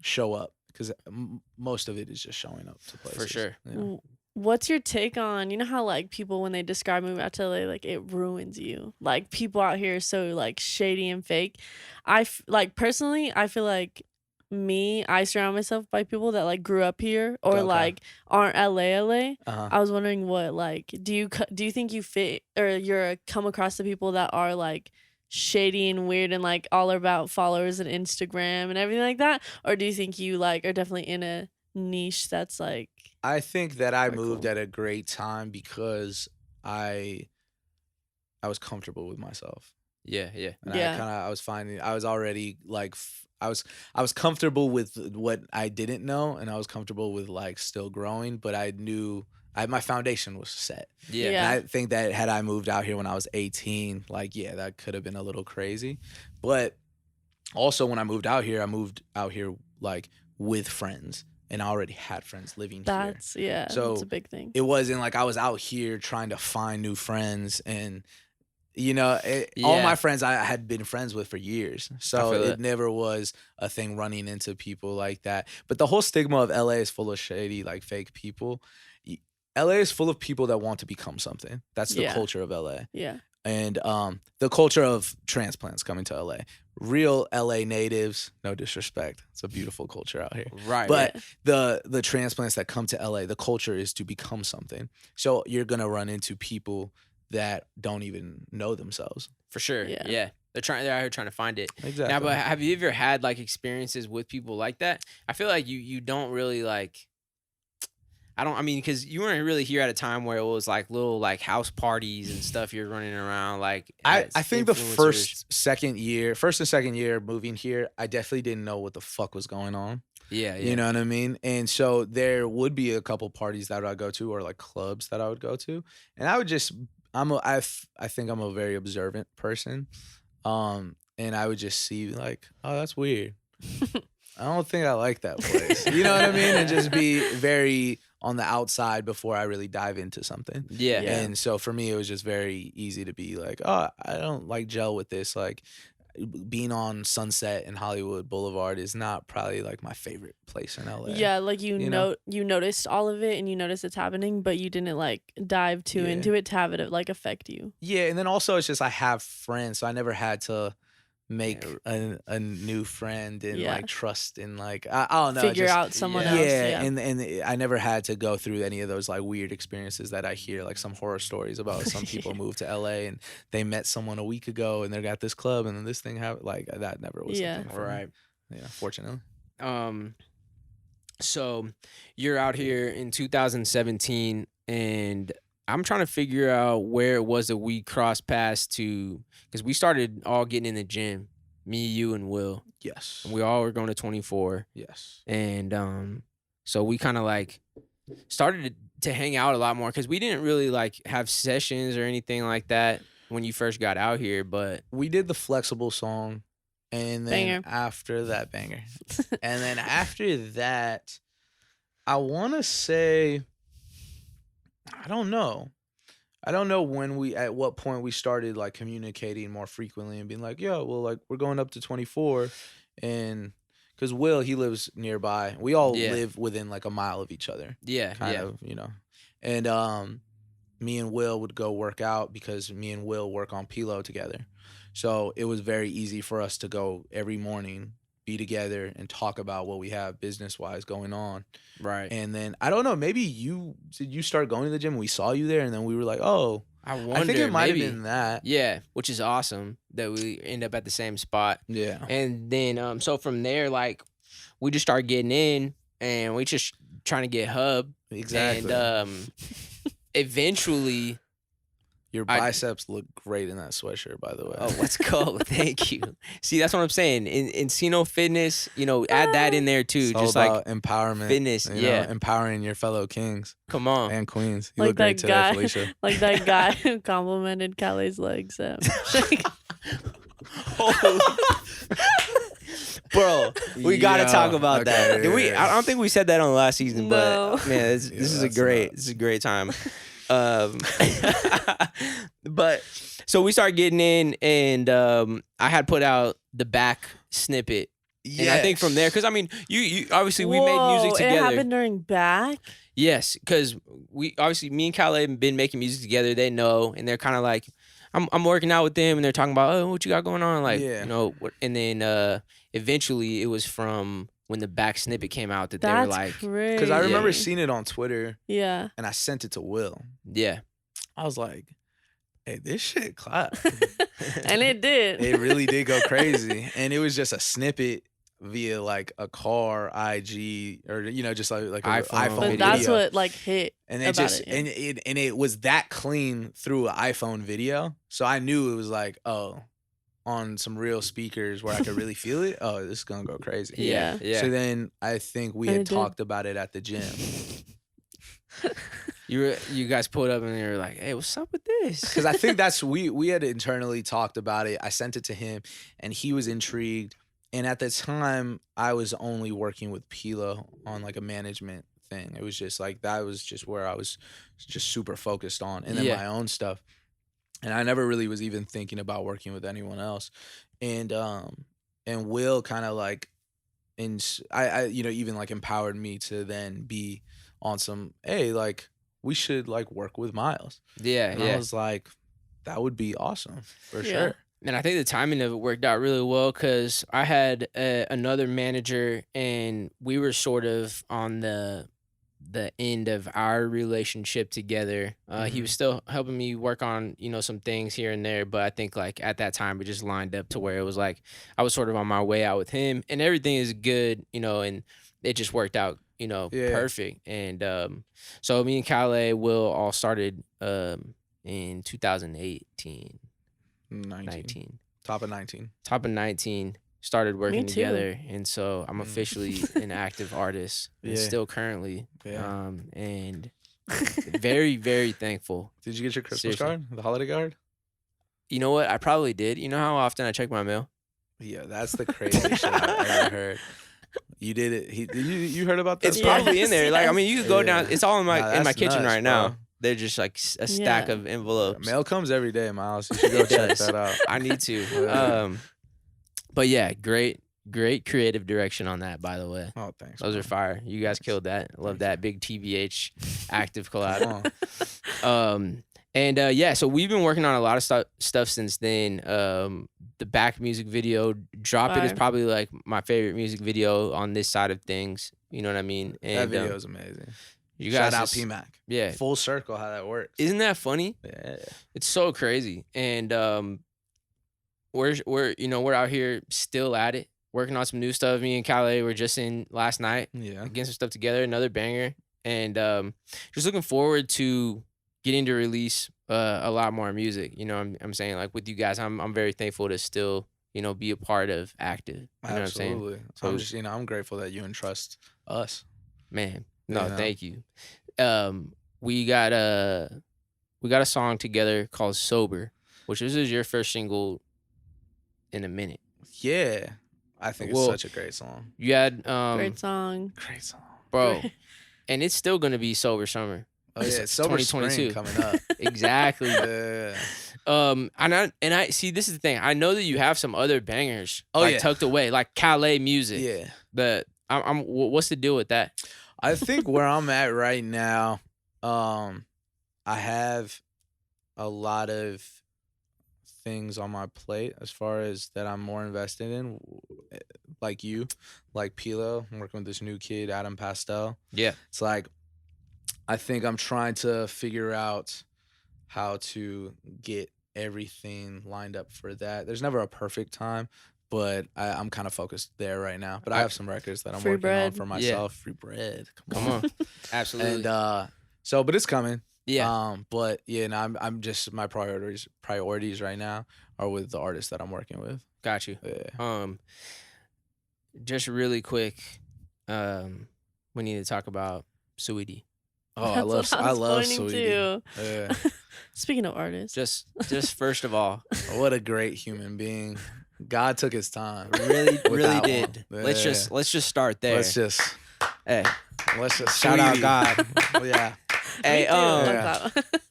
show up, because most of it is just showing up to places. For sure. You know? What's your take on, you know how like people when they describe moving out to LA, like it ruins you, like people out here are so like shady and fake. Like personally, I feel like I surround myself by people that like grew up here or Okay. like aren't LA. Uh-huh. I was wondering what like do you think you fit or you're come across the people that are like shady and weird and like all about followers and Instagram and everything like that, or do you think you like are definitely in a niche that's like? I think that I Very moved cool. at a great time because I was comfortable with myself. Yeah. And Yeah. I was finding, I was already like, I was comfortable with what I didn't know, and I was comfortable with like still growing, but I knew my foundation was set. Yeah. Yeah. And I think that had I moved out here when I was 18, like, yeah, that could have been a little crazy. But also when I moved out here like with friends, and I already had friends living here. So that's a big thing. It wasn't like I was out here trying to find new friends, and you know, all my friends I had been friends with for years. So it never was a thing running into people like that. But the whole stigma of LA is full of shady, like fake people. LA is full of people that want to become something. That's the culture of LA. Yeah. And the culture of transplants coming to LA. Real LA natives, no disrespect, it's a beautiful culture out here. Right. But the transplants that come to LA, the culture is to become something. So you're gonna run into people that don't even know themselves. For sure. Yeah. They're out here trying to find it. Exactly. Now, but have you ever had like experiences with people like that? I feel like you don't really like. I mean, because you weren't really here at a time where it was like little like house parties and stuff. You're running around like. I think the influencers. first and second year moving here, I definitely didn't know what the fuck was going on. Yeah. You know what I mean? And so there would be a couple parties that I would go to, or like clubs that I would go to, and I would just I think I'm a very observant person, and I would just see like, oh, that's weird. I don't think I like that place. You know what I mean? And just be very on the outside before I really dive into something. Yeah. And so for me, it was just very easy to be like, oh, I don't like gel with this. Like, being on Sunset and Hollywood Boulevard is not probably like my favorite place in LA. Yeah, like you know? you noticed all of it and you noticed it's happening, but you didn't like dive too into it to have it like affect you. Yeah, and then also it's just I have friends, so I never had to make a new friend and like trust and like I don't know, figure out someone else. Yeah, and I never had to go through any of those like weird experiences that I hear, like some horror stories about some people moved to LA and they met someone a week ago and they're at this club and then this thing happened. Like that never was something for me. Yeah, fortunately. So you're out here in 2017 and I'm trying to figure out where it was that we crossed paths to, because we started all getting in the gym, me, you, and Will. Yes. And we all were going to 24. Yes. And so we kind of like started to hang out a lot more because we didn't really like have sessions or anything like that when you first got out here. But we did the Flexible song, and then after that, banger. And then after that, I want to say, I don't know at what point we started like communicating more frequently and being like, yo, well, like we're going up to 24, and because Will, he lives nearby. We all live within like a mile of each other. Yeah. Kind of, you know. And me and Will would go work out because me and Will work on Pilo together. So it was very easy for us to go every morning, be together, and talk about what we have business-wise going on. Right. And then, I don't know, maybe did you start going to the gym and we saw you there and then we were like, oh, I think it might have been that. Yeah, which is awesome that we end up at the same spot. Yeah. And then, so from there, like, we just started getting in and we just trying to get hub. Exactly. And eventually... Your biceps look great in that sweatshirt, by the way. Oh, let's go. Thank you. See, that's what I'm saying. In Encino Fitness, you know, add that in there too. It's just all like about empowerment. Fitness, you know, empowering your fellow kings. Come on. And queens. You like look great today, guy, Felicia. Like that guy who complimented Callie's legs. Bro, we gotta talk about that. Yeah, I don't think we said that on the last season, but man, this is a great time. But so we started getting in, and I had put out the back snippet. Yes. And I think from there, because I mean, you obviously we made music together. It happened during back? Yes, because me and Calais have been making music together. They know, and they're kind of like, I'm working out with them, and they're talking about, oh, what you got going on, like, you know, and then eventually it was from when the back snippet came out that they were like, because I remember seeing it on Twitter. Yeah. And I sent it to Will. Yeah. I was like, hey, this shit clapped. And it did. It really did go crazy. And it was just a snippet via like a car, IG, or, you know, just like an iPhone but video. That's what like hit. And it just, and it was that clean through an iPhone video. So I knew it was like, oh, on some real speakers where I could really feel it. Oh, this is gonna go crazy. Yeah. So then I think we had talked about it at the gym. You guys pulled up and they were like, hey, what's up with this? Because I think that's we had internally talked about it. I sent it to him and he was intrigued. And at the time, I was only working with Pilo on like a management thing. It was just like that was just where I was just super focused on, and then my own stuff. And I never really was even thinking about working with anyone else. And Will kind of like, I you know, even like empowered me to then be on some, hey, like we should like work with Miles. Yeah. And I was like, that would be awesome for sure. And I think the timing of it worked out really well because I had another manager and we were sort of on the end of our relationship together. He was still helping me work on, you know, some things here and there. But I think like at that time, it just lined up to where it was like I was sort of on my way out with him and everything is good, you know, and it just worked out, you know, perfect. And so me and Calais Will all started in 2018. 19. Top of 19. Started working together, and so I'm officially an active artist, and still currently. And very, very thankful. Did you get your Christmas card, the holiday card? You know what? I probably did. You know how often I check my mail? Yeah, that's the craziest shit I've ever heard. You did it. You heard about that? It's probably in there. Like, I mean, you could go down. It's all in my kitchen right now. They're just like a stack of envelopes. Mail comes every day, Miles. You should go check that out. I need to. But yeah, great creative direction on that, by the way. Oh, thanks. Those are man. fire. You guys killed that. I love that big TVH active collab. Come on. Yeah, so we've been working on a lot of stuff since then. The back music video, Drop It, is Fire. probably like my favorite music video on this side of things. You know what I mean? That And video is amazing. you guys Shout out just- PMAC. Yeah. Full circle how that works. Isn't that funny? Yeah. It's so crazy. And we're out here still at it, working on some new stuff. Me and Calais were just in last night, Yeah. getting some stuff together, another banger. And just looking forward to getting to release a lot more music. You know, I'm saying, like, with you guys, I'm very thankful to still, be a part of Active. You know what I'm saying? Absolutely. So- I'm just, I'm grateful that you entrust us. Man, no, You know? thank you. We got a song together called Sober, which this is your first single in a minute. Yeah. I think Well, it's such a great song. You had Great song. Great song. bro, and it's still gonna be Sober Summer. Oh yeah, It's it's Sober 2022. Spring coming up. Exactly. Yeah. And I see, this is the thing. I know that you have some other bangers Oh, like yeah. tucked away, like Calais music. Yeah. But what's the deal with that? I think where I'm at right now, I have a lot of things on my plate as far as that I'm more invested in, like you, like Pilo. I'm working with this new kid, Adam Pastel. Yeah. It's like, I think I'm trying to figure out how to get everything lined up for that. There's never a perfect time, but I'm kind of focused there right now. But I have some records that I'm Free working on bread. for Yeah. myself. Free bread. Come on. Absolutely. And but it's coming. yeah. But yeah, no, I'm just, my priorities right now are with the artists that I'm working with. Got you. Yeah. Just really quick, we need to talk about Sweetie. Oh, That's what I was love pointing Sweetie. to. Yeah. Speaking of artists, Just first of all, What a great human being. God took his time. really With that did. one. Let's just start there. Let's just Hey, shout out Sweetie. God. Yeah. Hey, Me too, I love yeah. that.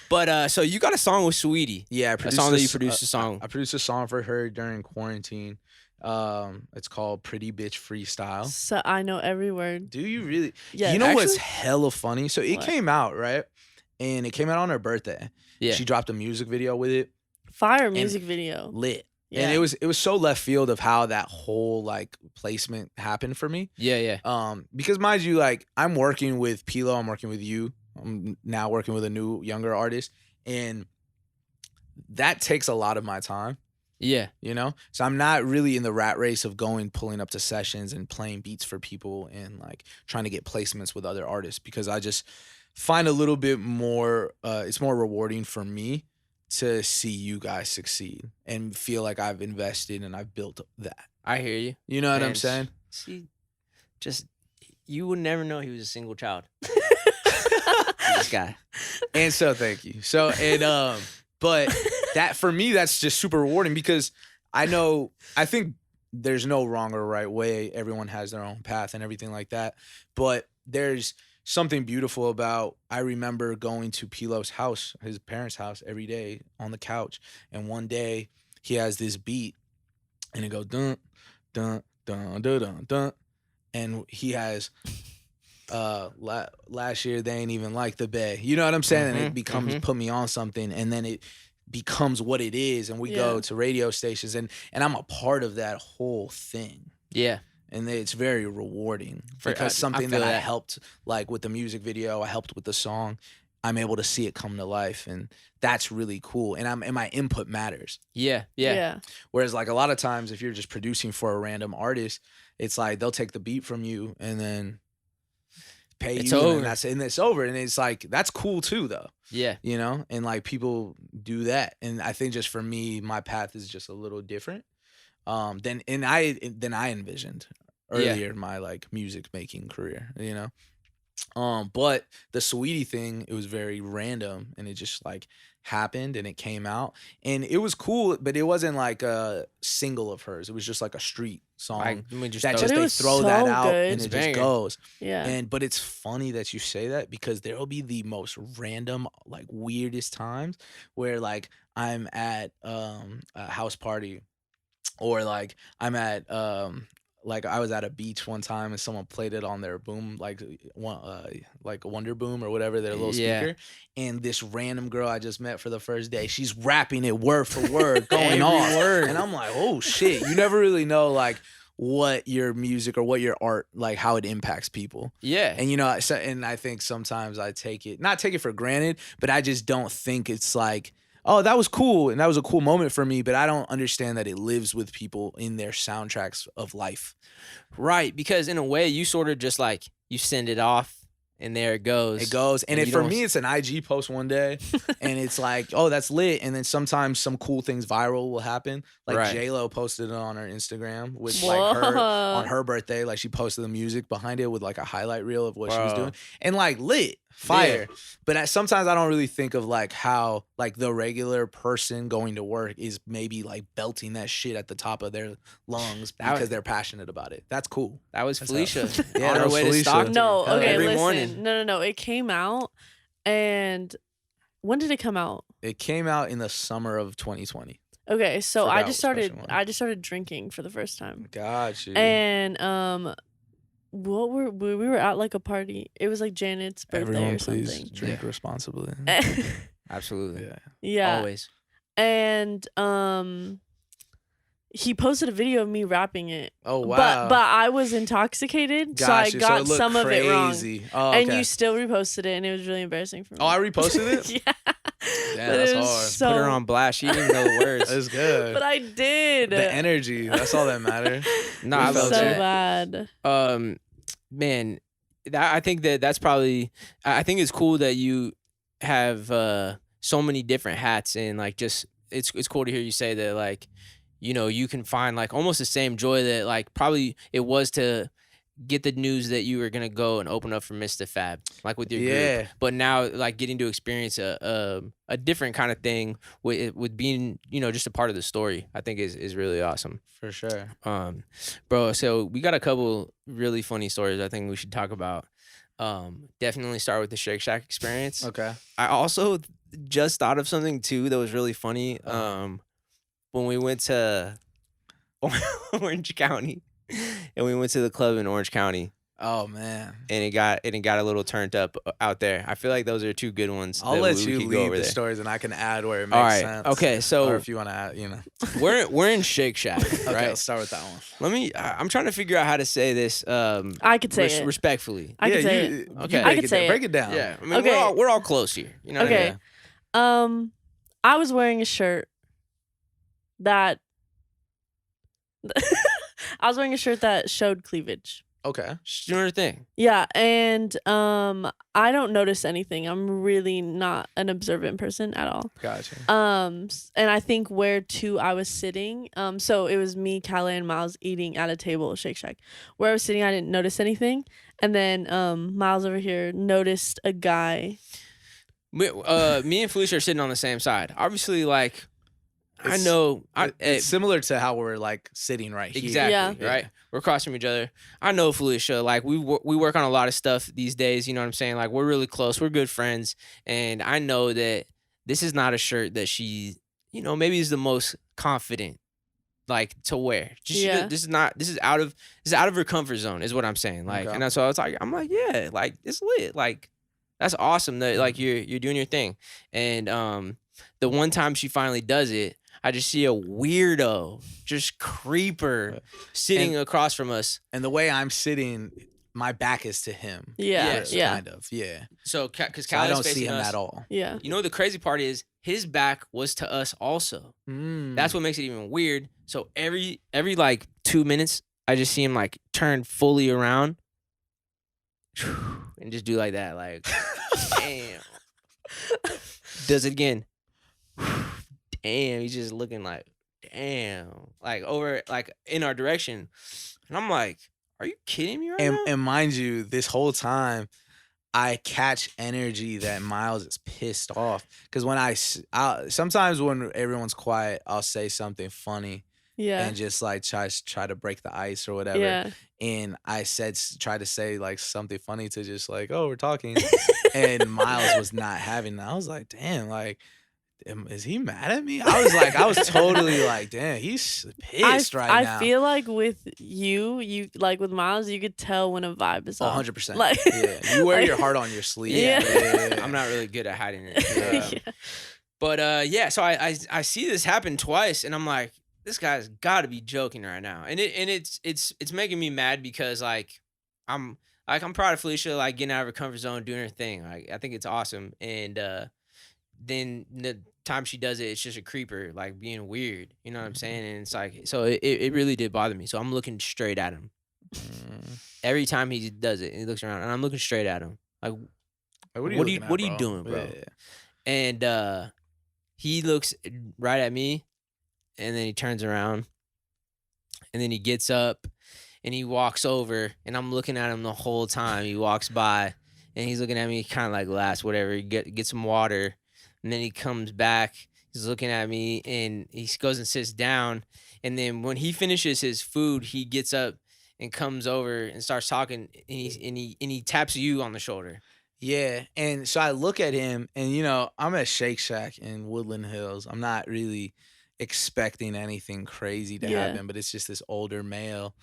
but so you got a song with Sweetie. Yeah, I A produced song that you this- produced a song. I produced a song for her during quarantine. It's called Pretty Bitch Freestyle. So I know every word. Do you really? Yeah, You know what's actually- hella funny? So it What? came out, right? And it came out on her birthday. Yeah. She dropped a music video with it. Fire music video. Lit. Yeah. And it was so left field of how that whole like placement happened for me. Yeah. Because mind you, like, I'm working with Pilo, I'm working with you. I'm now working with a new younger artist. And that takes a lot of my time. Yeah. You know, so I'm not really in the rat race of pulling up to sessions and playing beats for people and like trying to get placements with other artists, because I just find a little bit more, it's more rewarding for me to see you guys succeed and feel like I've invested and I've built that. I hear you. You know what I'm And saying? See, just you would never know he was a single child. This guy. And so thank you. So, and but that, for me, that's just super rewarding, because I think there's no wrong or right way. Everyone has their own path and everything like that. But there's something beautiful about, I remember going to Pilo's house, his parents' house, every day on the couch. And one day he has this beat and it goes dun dun dun dun dun dun. And he has last year they ain't even like the Bay. You know what I'm saying? And it becomes put me on something, and then it becomes what it is, and we go Yeah. to radio stations, and I'm a part of that whole thing. Yeah. And it's very rewarding, I because something that feel I that. helped, like with the music video, I helped with the song, I'm able to see it come to life, and that's really cool. And my input matters. Yeah. Whereas like a lot of times, if you're just producing for a random artist, it's like they'll take the beat from you and then pay It's you, over. and it's over. And it's like, that's cool too, though. Yeah. You know, and like people do that. And I think just for me, my path is just a little different than I envisioned earlier in my like music making career, you know. But the Sweetie thing, it was very random, and it just like happened, and it came out, and it was cool, but it wasn't like a single of hers. It was just like a street song Let me just that throw just But it they was throw that so out good. and It's it a just banger. goes. Yeah. But it's funny that you say that, because there will be the most random, like weirdest times where like I'm at a house party Or like I'm at like I was at a beach one time and someone played it on their boom like Wonder Boom or whatever, their little Yeah. speaker, and this random girl I just met for the first day, she's rapping it word for word, going Every off, word. and I'm like, oh shit, you never really know like what your music or what your art, like how it impacts people. Yeah. And you know, and I think sometimes I not take it for granted, but I just don't think it's like, oh, that was cool and that was a cool moment for me, but I don't understand that it lives with people in their soundtracks of life. Right, because in a way you sort of just like you send it off and there it goes. It goes. And you for don't me, it's an IG post one day and it's like, oh, that's lit. And then sometimes some cool things viral will happen. Like Right. J-Lo posted it on her Instagram with like her on Whoa. her birthday. Like she posted the music behind it with like a highlight reel of what she was Bro. doing. And like lit, fire. But sometimes I don't really think of like how like the regular person going to work is maybe like belting that shit at the top of their lungs because they're passionate about it. That's cool. That was That's Felicia Yeah, on that her was way Felicia. to Stockton. No, Hell, okay, every listen. morning. No. It came out, and when did it come out? It came out in the summer of 2020. Okay, so Forgot I what just started. special one. I just started drinking for the first time, Got you. and what we were at like a party. It was like Janet's birthday Everyone, or please something. drink responsibly. Absolutely. Yeah. Yeah, Always. and he posted a video of me rapping it. Oh wow. But I was intoxicated, so Got I you. got it looked some of it wrong. crazy. Oh, And okay. you still reposted it, and it was really embarrassing for me. Oh, I reposted it? Yeah. Damn, But that's it was hard. So, Put her on blast. She didn't know the words. That's good. but I did. The energy. That's all that matters. No, We I felt love so that. bad. Man, I think that's probably. I think it's cool that you have so many different hats, and like just it's cool to hear you say that, like, you know, you can find like almost the same joy that like probably it was to get the news that you were gonna go and open up for NINE2FIVE, like with your Yeah. group. But now like getting to experience a different kind of thing with being, you know, just a part of the story, I think is really awesome. For sure. Bro, so we got a couple really funny stories I think we should talk about. Definitely start with the Shake Shack experience. Okay. I also just thought of something too that was really funny. When we went to Orange County, and we went to the club in Orange County, Oh man. and it got a little turned up out there. I feel like those are two good ones. I'll that let we you could go lead over the there. stories and I can add where it makes All right. sense. Okay. Or So if you want to add, you know. we're in Shake Shack, Okay, right? let's start with that one. Let me. I'm trying to figure out how to say this. I could say it. Respectfully. I could say you, it. Okay. break I could it say down. it. Break it down. Yeah. I mean, Okay. we're all close here. You know what Okay. I mean? I was wearing a shirt that I was wearing a shirt that showed cleavage. Okay. Sure thing. Yeah, and I don't notice anything. I'm really not an observant person at all. Gotcha. And I think where too I was sitting, so it was me, Calais, and Miles eating at a table at Shake Shack. Where I was sitting, I didn't notice anything, and then Miles over here noticed a guy. Me and Felicia are sitting on the same side. Obviously, like I It's- know. It's similar to how we're like sitting right here. Exactly. Yeah. Right. We're across from each other. I know Felicia. Like we work on a lot of stuff these days. You know what I'm saying? Like we're really close. We're good friends, and I know that this is not a shirt that she, you know, maybe is the most confident like to wear. Yeah. This is out of her comfort zone. Is what I'm saying. Like, Okay. and that's why I'm like, yeah, like it's lit. Like that's awesome that like you're doing your thing. And the one time she finally does it, I just see a weirdo, just creeper, sitting across from us. And the way I'm sitting, my back is to him. Yeah, Yes, yeah, Kind of. Yeah. So, because So I don't see him at all. yeah. You know, the crazy part is his back was to us also. That's what makes it even weird. So every like 2 minutes, I just see him like turn fully around and just do like that, like damn. Does it again. Damn, he's just looking like damn, like over like in our direction, and I'm like, are you kidding me right now? And mind you, this whole time, I catch energy that Miles is pissed off because when sometimes when everyone's quiet, I'll say something funny Yeah. and just like try to break the ice or whatever. Yeah. And I try to say like something funny to just like, oh, we're talking, and Miles was not having that. I was like, damn, like is he mad at me? I was totally like, damn, he's pissed right now. I feel like with you like with Miles, you could tell when a vibe is off. 100%. Like, yeah, you wear your heart on your sleeve. Yeah. I'm not really good at hiding it. Yeah. But yeah, so I see this happen twice, and I'm like, this guy's got to be joking right now, and it's making me mad because I'm proud of Felicia, like getting out of her comfort zone, doing her thing. Like I think it's awesome, and then the time she does it, it's just a creeper, like being weird. You know what I'm saying? And it's like, so it really did bother me. So I'm looking straight at him every time he does it. He looks around, and I'm looking straight at him, like, what are you doing, bro? Yeah. And he looks right at me, and then he turns around, and then he gets up, and he walks over, and I'm looking at him the whole time. He walks by, and he's looking at me, kind of like laughs, whatever. He get some water, and then he comes back. He's looking at me, and he goes and sits down. And then when he finishes his food, he gets up and comes over and starts talking, and he taps you on the shoulder. Yeah, and so I look at him, and I'm at Shake Shack in Woodland Hills. I'm not really expecting anything crazy to happen, but it's just this older male,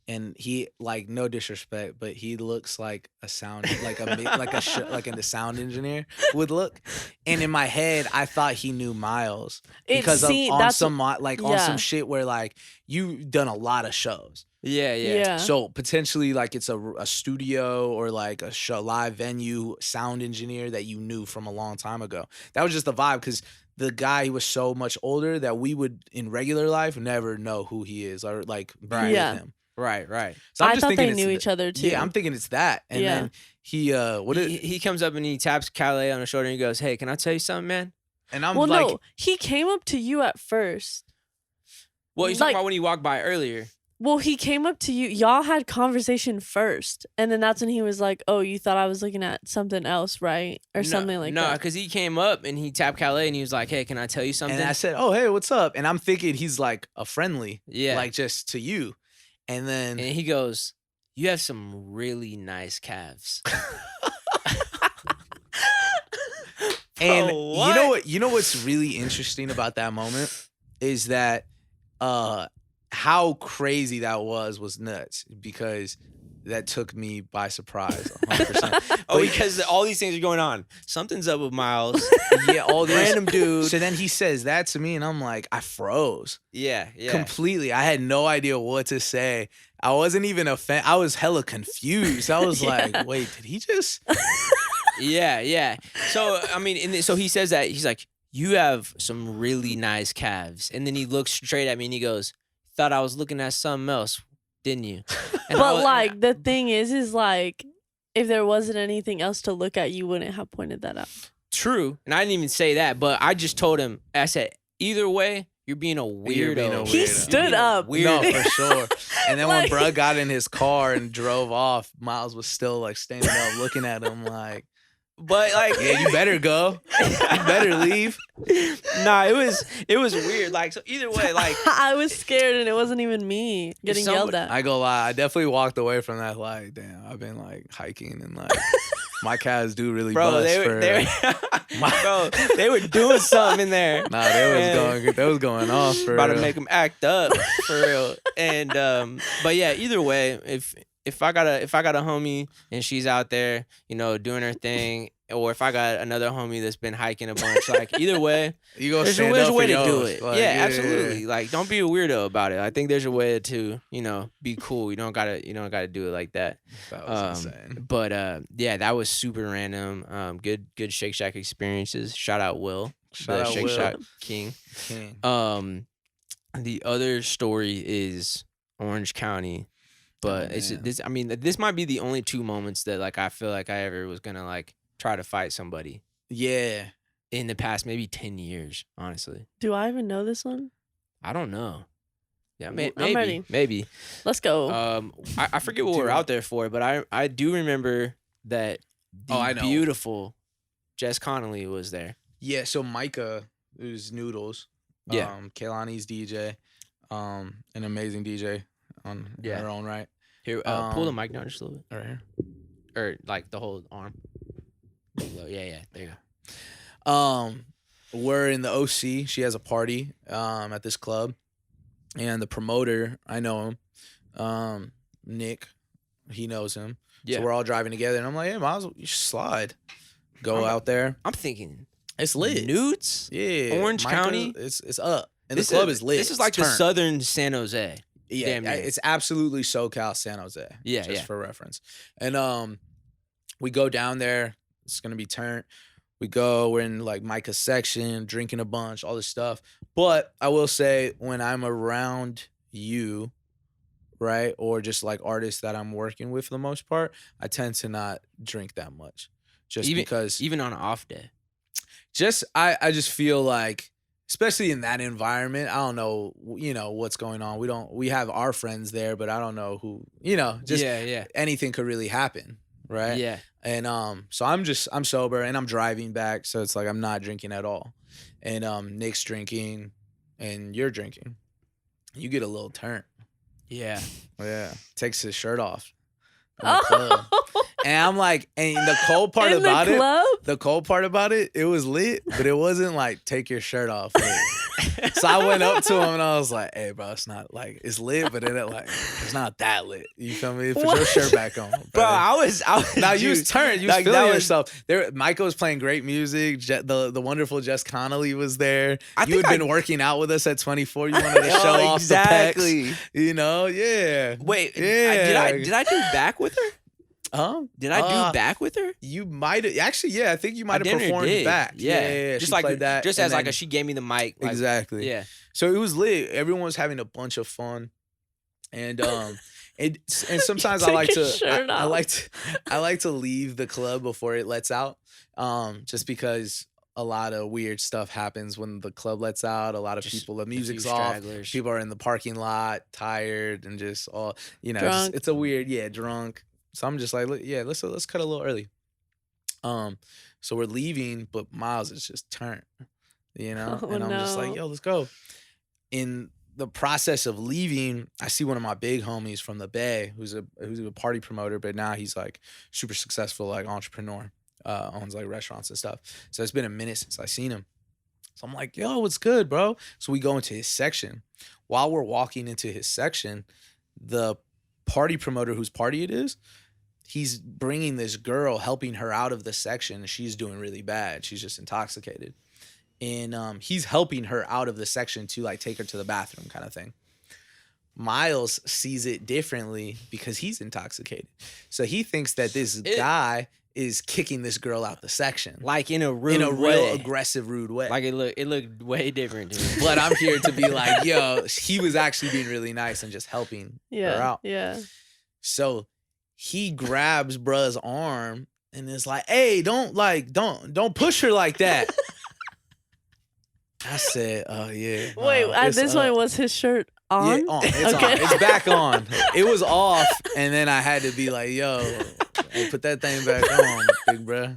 and he, like, no disrespect, but he looks like a sound, like a sound engineer would look. And in my head, I thought he knew Miles because on some shit where like you've done a lot of shows. Yeah. So potentially like it's a studio or like a show, live venue sound engineer that you knew from a long time ago. That was just the vibe because the guy was so much older that we would in regular life never know who he is or like be with him. Right. So I thought they knew each other too. Yeah, I'm thinking it's that. And then he comes up and he taps Calais on the shoulder and he goes, "Hey, can I tell you something, man?" And I'm no, he came up to you at first. Well, he's talking about when he walked by earlier. Well, he came up to you. Y'all had conversation first, and then that's when he was like, "Oh, you thought I was looking at something else, right?" Or something like that. No, because he came up and he tapped Calais and he was like, "Hey, can I tell you something?" And I said, "Oh, hey, what's up?" And I'm thinking he's like a friendly, yeah, like just to you. And then he goes, "You have some really nice calves." And you know what's really interesting about that moment is that how crazy that was nuts because that took me by surprise 100%. Because all these things are going on. Something's up with Miles. Yeah, all this random dude. So then he says that to me and I'm like, I froze. Yeah. Completely. I had no idea what to say. I wasn't even offended. I was hella confused. I was like, wait, did he just... Yeah. So, I mean, so he says that. He's like, "You have some really nice calves." And then he looks straight at me and he goes, "Thought I was looking at something else, didn't you?" And but the thing is like, if there wasn't anything else to look at, you wouldn't have pointed that out. True. And I didn't even say that, but I just told him, I said, either way, you're being a weirdo. He stood up. No, for sure. And then when bruh got in his car and drove off, Miles was still like standing up looking at him like, but like, yeah, you better go. You better leave. Nah, it was weird. Like, so either way, like, I was scared and it wasn't even me getting yelled at. I go lie. I definitely walked away from that like, damn, I've been like hiking and like my calves do really bust. They were doing something in there. Nah, they was going off for about real. to make them act up for real. And but yeah, either way, if I got a homie and she's out there, doing her thing, or if I got another homie that's been hiking a bunch, like either way, there's a way to do it. Like, yeah, absolutely. Yeah. Like, don't be a weirdo about it. I think there's a way to, be cool. You don't gotta do it like that. That was insane. But yeah, that was super random. Good Shake Shack experiences. Shout out Will, the Shake Shack king. The other story is Orange County. But this might be the only two moments that like I feel like I ever was gonna like try to fight somebody. Yeah. In the past maybe 10 years, honestly. Do I even know this one? I don't know. Yeah, I'm ready. Maybe. Let's go. I forget what we're out there for, but I do remember that the beautiful Jess Connolly was there. Yeah, so Micah, who's Noodles. Yeah. Kaylani's DJ. An amazing DJ on her own right. Here, pull the mic down just a little bit. Right here. Or like the whole arm. Yeah, there you go. we're in the OC. She has a party at this club, and the promoter, I know him, Nick, he knows him. Yeah. So we're all driving together, and I'm like, hey, Miles, you should slide. Go out there. I'm thinking It's lit. Newts, Yeah. Orange County. It's up. And This the club is is lit. This is like the southern San Jose. Yeah, Damn near. it's absolutely SoCal San Jose. Yeah, just yeah. for reference. And we go down there. It's gonna be turned. We're in like Micah's section, drinking a bunch, all this stuff. But I will say, when I'm around you, right, or just like artists that I'm working with for the most part, I tend to not drink that much, just because even on an off day. I just feel like, especially in that environment, I don't know, what's going on. We have our friends there, but I don't know who, just anything could really happen, right? Yeah. And so I'm sober and I'm driving back, so it's like I'm not drinking at all. And Nick's drinking and you're drinking. You get a little turn. Yeah. Yeah. Takes his shirt off. In the club. And I'm like, and the cold part In about the club? the cold part about it was lit, but it wasn't like take your shirt off lit. So I went up to him and I was like, hey bro, it's not like, it's lit, but it's not that lit. You feel me? Put your shirt back on. Bro, I was now you was turned, you was like, feeling yourself. There Michael was playing great music. The wonderful Jess Connolly was there. You had been working out with us at 24. You wanted to show off the pecs. Yeah. Wait, yeah. Did I do back with her? Did I do back with her? You might have actually, yeah. I think you might have performed back. Yeah. Just she like played that, just as like she gave me the mic. Like, exactly. Yeah. So it was lit. Everyone was having a bunch of fun, and and sometimes I like to leave the club before it lets out, just because a lot of weird stuff happens when the club lets out. A lot of people, the music's off. People are in the parking lot, tired, and just all it's a weird, drunk. So I'm just like, yeah, let's cut a little early. So we're leaving, but Miles is just turned, and I'm just like, yo, let's go. In the process of leaving, I see one of my big homies from the Bay, who's a party promoter, but now he's like super successful, like entrepreneur, owns like restaurants and stuff. So it's been a minute since I seen him. So I'm like, yo, what's good, bro? So we go into his section. While we're walking into his section, the party promoter whose party it is, he's bringing this girl, helping her out of the section. She's doing really bad. She's just intoxicated. And he's helping her out of the section to like take her to the bathroom kind of thing. Miles sees it differently because he's intoxicated. So he thinks that this guy is kicking this girl out the section. Like in a real aggressive, rude way. Like it looked way different to me. But I'm here to be like, yo, he was actually being really nice and just helping her out. Yeah. So he grabs bruh's arm and is like, hey, don't push her like that. I said, oh yeah. Wait, at this point, was his shirt on? Yeah, on. It's on. It's back on. It was off, and then I had to be like, yo, hey, put that thing back on, big bro.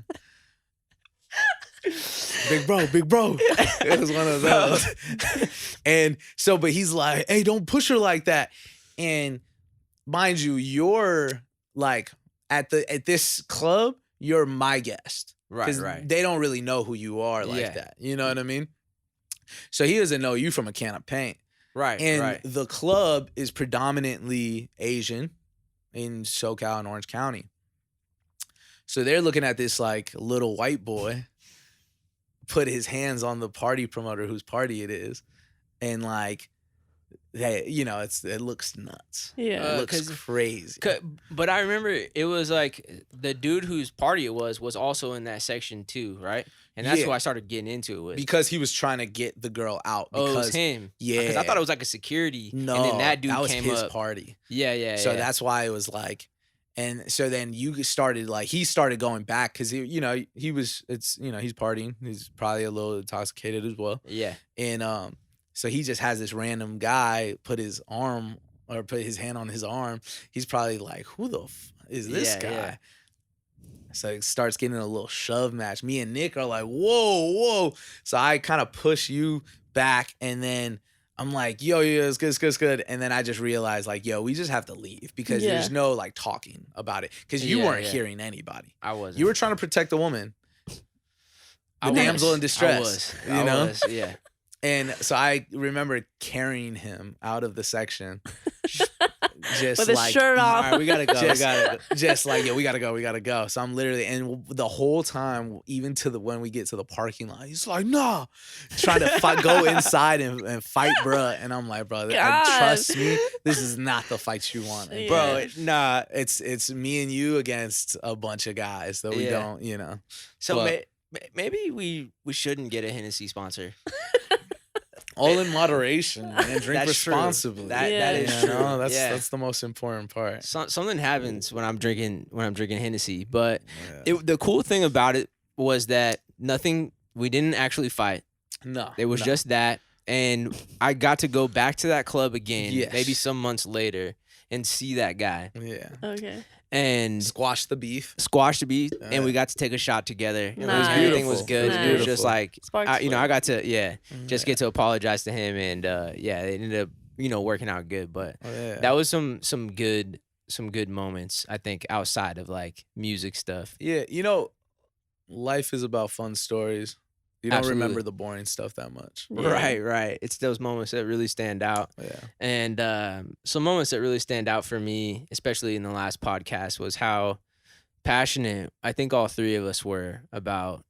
Big bro. It was one of those. And so, but he's like, hey, don't push her like that. And mind you, you're like at this club, you're my guest. Right. They don't really know who you are like that. You know what I mean? So he doesn't know you from a can of paint. Right. And the club is predominantly Asian in SoCal and Orange County. So they're looking at this like little white boy put his hands on the party promoter whose party it is. And like, it looks nuts. Yeah. It looks crazy. But I remember it was like the dude whose party it was also in that section too, right? And that's who I started getting into it with. Because he was trying to get the girl out. Because, it was him. Yeah. Because I thought it was like a security. No, and then that dude was came his up. party. Yeah. So that's why it was like, and so then he started going back because he's partying. He's probably a little intoxicated as well. Yeah. And so he just has this random guy put his hand on his arm. He's probably like, who the is this guy? Yeah. So it starts getting a little shove match. Me and Nick are like, whoa. So I kind of push you back, and then I'm like, yo, it's good. And then I just realized, like, yo, we just have to leave because there's no, like, talking about it. Because you weren't hearing anybody. I wasn't. You were trying to protect the woman. the damsel in distress. You know? Yeah. And so I remember carrying him out of the section. Just With his like, shirt off. All right, we gotta go. just like, yeah, we gotta go. So I'm literally, and the whole time, even to when we get to the parking lot, he's like, nah, trying to go inside and fight, bruh. And I'm like, bro, trust me, this is not the fight you want, Yeah. Bro, nah. It's me and you against a bunch of guys that we don't, So But- maybe we shouldn't get a Hennessy sponsor. all in moderation, man. Drink That's true. responsibly. That Yeah. is You true. know, that's Yeah. that's the most important part. Something happens when I'm drinking Hennessy, but Yeah. the cool thing about it was that we didn't actually fight. No, It was just that, and I got to go back to that club again, Yes. maybe some months later, and see that guy yeah. Okay. and Squash the beef. squash the beat, Yeah. and we got to take a shot together. And Nice. everything was Beautiful. good. Nice. It was just like Sparks I flew. got to just get to apologize to him, and it ended up working out good. But Oh, yeah. that was some good moments, I think, outside of like music stuff. Yeah, life is about fun stories. You don't Absolutely. remember the boring stuff that much. Yeah. Right. It's those moments that really stand out. Yeah. And some moments that really stand out for me, especially in the last podcast, was how passionate I think all three of us were about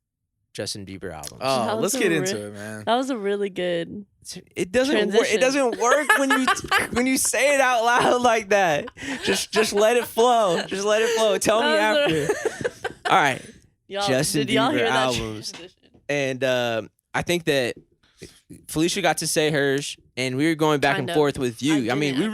Justin Bieber albums. Oh, That was let's a get re- into it, man. That was a really good. It doesn't work. It Transition. doesn't work when you say it out loud like that. Just let it flow. Just let it flow. Tell me That after. was All right. Y'all, Justin did y'all Bieber hear that albums. transition? And I think that Felicia got to say hers, and we were going back Kind and of. forth with you. I I mean, didn't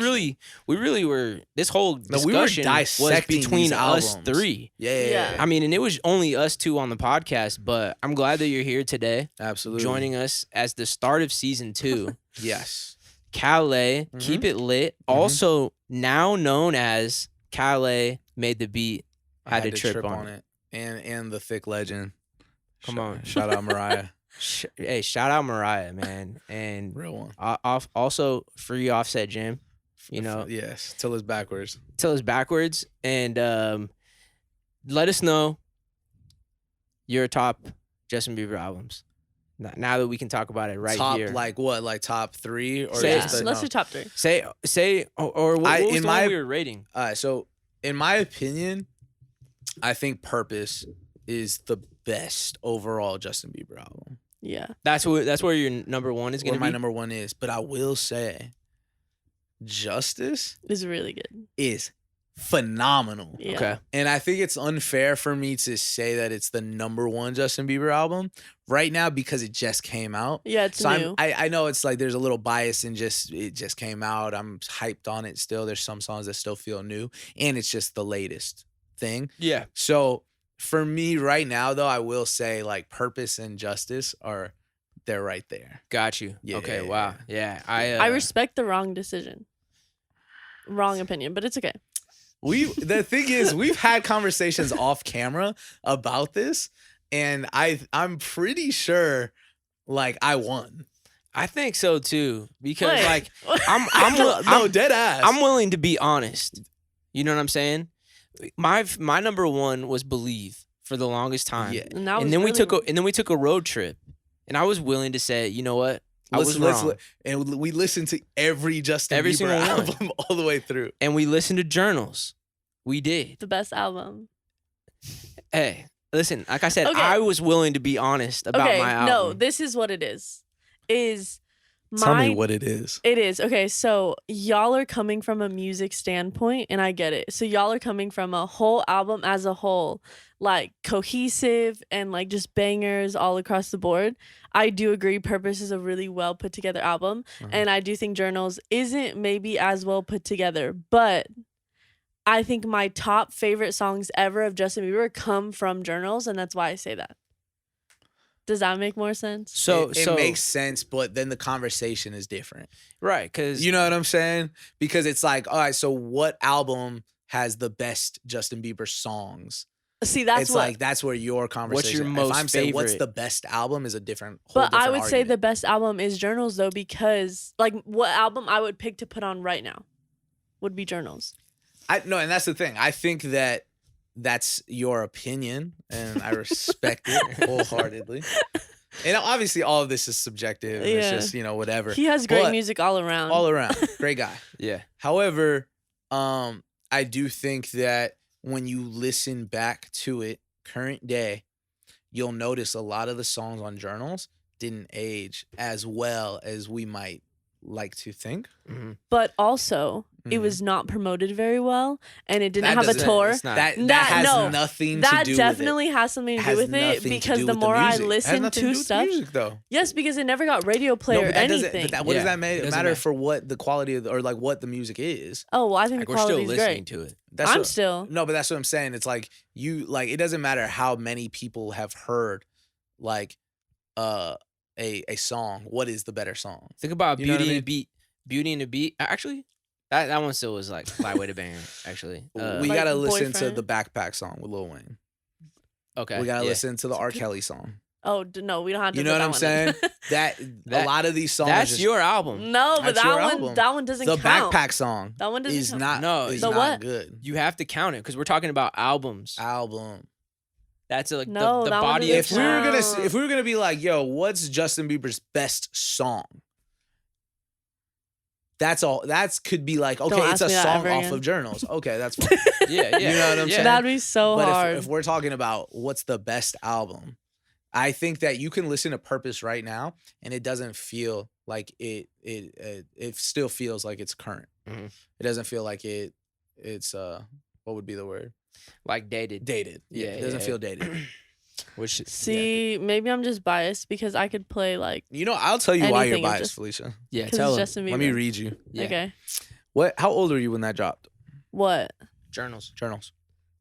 we really were. This whole No, we were discussion was dissecting between these us albums. three. Yeah. I mean, and it was only us two on the podcast, but I'm glad that you're here today, Absolutely. joining us as the start of season 2. Yes. Calais, Keep It Lit, also now known as Calais Made the Beat, I Had to trip on it. And the thick legend. Come on. Shout out Mariah. Hey, shout out Mariah, man, and Real one. also free Offset Jim, Yes. Till it's backwards. till it's backwards, and let us know your top Justin Bieber albums. Now that we can talk about it right top, here. like what? Like top 3? Or Say- just Let's do top 3. Say or what was in the my- one we were rating? All right, so in my opinion, I think Purpose is the best overall Justin Bieber album. Yeah. That's where your number one is Where gonna my be. number one is. But I will say, Justice It's really good. is phenomenal. Yeah. Okay. And I think it's unfair for me to say that it's the number one Justin Bieber album right now because it just came out. Yeah, it's So new. I know it's like there's a little bias in it just came out. I'm hyped on it still. There's some songs that still feel new, and it's just the latest thing. Yeah. So for me right now, though, I will say like Purpose and Justice they're right there. Got you. Yeah, Okay. yeah, Wow. Yeah. I respect the wrong decision. Wrong opinion, but it's okay. The thing is, we've had conversations off camera about this, and I'm pretty sure like I won. I think so too because Wait. like I'm dead ass. I'm willing to be honest. You know what I'm saying? My number one was Believe for the longest time. Yeah. And, that was And then really we took a road trip, and I was willing to say, you know what, I was wrong. And we listened to every Justin Every Bieber single one. album all the way through. And we listened to Journals. We did. the best album. Hey, listen, like I said, Okay. I was willing to be honest about Okay, my album. no, this is what it is. Tell me what it is. It is. Okay, so y'all are coming from a music standpoint, and I get it. So y'all are coming from a whole album as a whole, like cohesive and like just bangers all across the board. I do agree Purpose is a really well put together album, and I do think Journals isn't maybe as well put together, but I think my top favorite songs ever of Justin Bieber come from Journals, and that's why I say that. Does that make more sense? So it makes sense, but then the conversation is different. right, because You know what I'm saying? Because it's like, all right, so what album has the best Justin Bieber songs? See, that's It's what. like that's where your conversation. most if I'm saying what's favorite? the best album is a different. But I would say the best album is Journals, though, because like what album I would pick to put on right now would be Journals. No, and that's the thing. I think that that's your opinion, and I respect it wholeheartedly. And obviously, all of this is subjective. And it's Yeah. just, whatever. He has great But music all around. all around, great guy. Yeah. However, I do think that when you listen back to it current day, you'll notice a lot of the songs on Journals didn't age as well as we might like to think. Mm-hmm. But also, it was not promoted very well, and it didn't have a doesn't- tour. It's not. That No, has nothing to That do definitely has something to do with it, because the more I listen to stuff, music, though. yes, because it never got radio play or but that doesn't. anything. What does Yeah, that it doesn't matter matter. for what the quality of or like what the music is? Oh, well, I think Like, the we're still quality is listening great. to it. That's I'm what- still. No, but that's what I'm saying. It's like it doesn't matter how many people have heard like a song. What is the better song? Think about You know what Beauty I and the Beat. Beauty and the Beat. Actually, that one still was like lightweight to banger. Actually, We Like gotta listen to Boyfriend? the Backpack song with Lil Wayne. okay. We gotta yeah. listen to the R. Kelly song. Oh, no, we don't have to. You know put what that I'm one saying? in. A That- lot of these songs. That's just, your album. No, but That's your that album. one doesn't the count. Backpack song. That one doesn't is count. not. No, is The not what? good. You have to count it because we're talking about albums. Album. That's like No, the that one body doesn't of If we were gonna count. if we were gonna be like, yo, what's Justin Bieber's best song? That's all. That could be like, okay, Don't it's ask a me that song ever off again. of Journals. Okay, that's fine. Yeah, yeah. You know what I'm yeah. saying? That'd be so But hard. if we're talking about what's the best album, I think that you can listen to Purpose right now, and it doesn't feel like it still feels like it's current. Mhm. It doesn't feel like it's what would be the word? Like dated. Dated. Yeah, it doesn't feel dated. Which See, maybe I'm just biased because I could play like I'll tell you why you're Anything of biased, just- Felicia. yeah, because tell it's them. Justin Bieber. Let me read you. Yeah. Okay. How old were you when that dropped? What? Journals. Journals.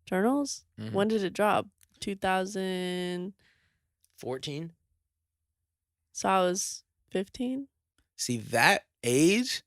Journals? Mhm. When did it drop? 2000. 14. So I was 15. See, that age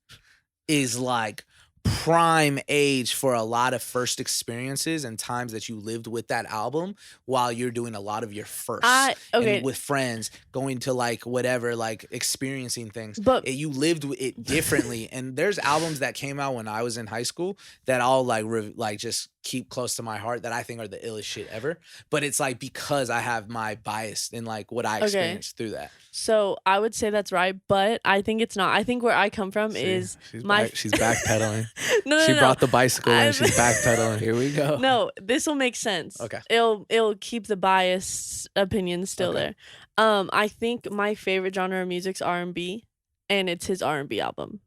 is like prime age for a lot of first experiences and times that you lived with that album while you're doing a lot of your firsts. Okay. And with friends, going to like whatever, like experiencing things. But You lived with it differently. And there's albums that came out when I was in high school that I'll like just keep close to my heart that I think are the illest shit ever. But it's like because I have my bias in like what I Okay. experienced through that. so I would say that's right, but I think it's not. I think where I come from is she's my she's backpedaling. no, She no. brought the bicycle and I'm- she's backpedaling. Here we go. No, this will make sense. Okay. It'll keep the biased opinions still Okay. there. I think my favorite genre of music's R&B, and it's his R&B album.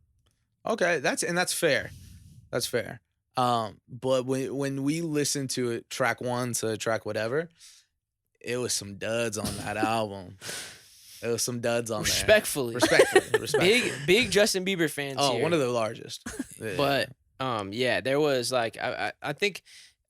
Okay, that's fair. That's fair. But when we listened to it, track 1 to track whatever, it was some duds on that album. It was some duds on Respectfully. there. Respectfully. Big Justin Bieber fans Oh, here. one of the largest. Yeah. But yeah, there was like I think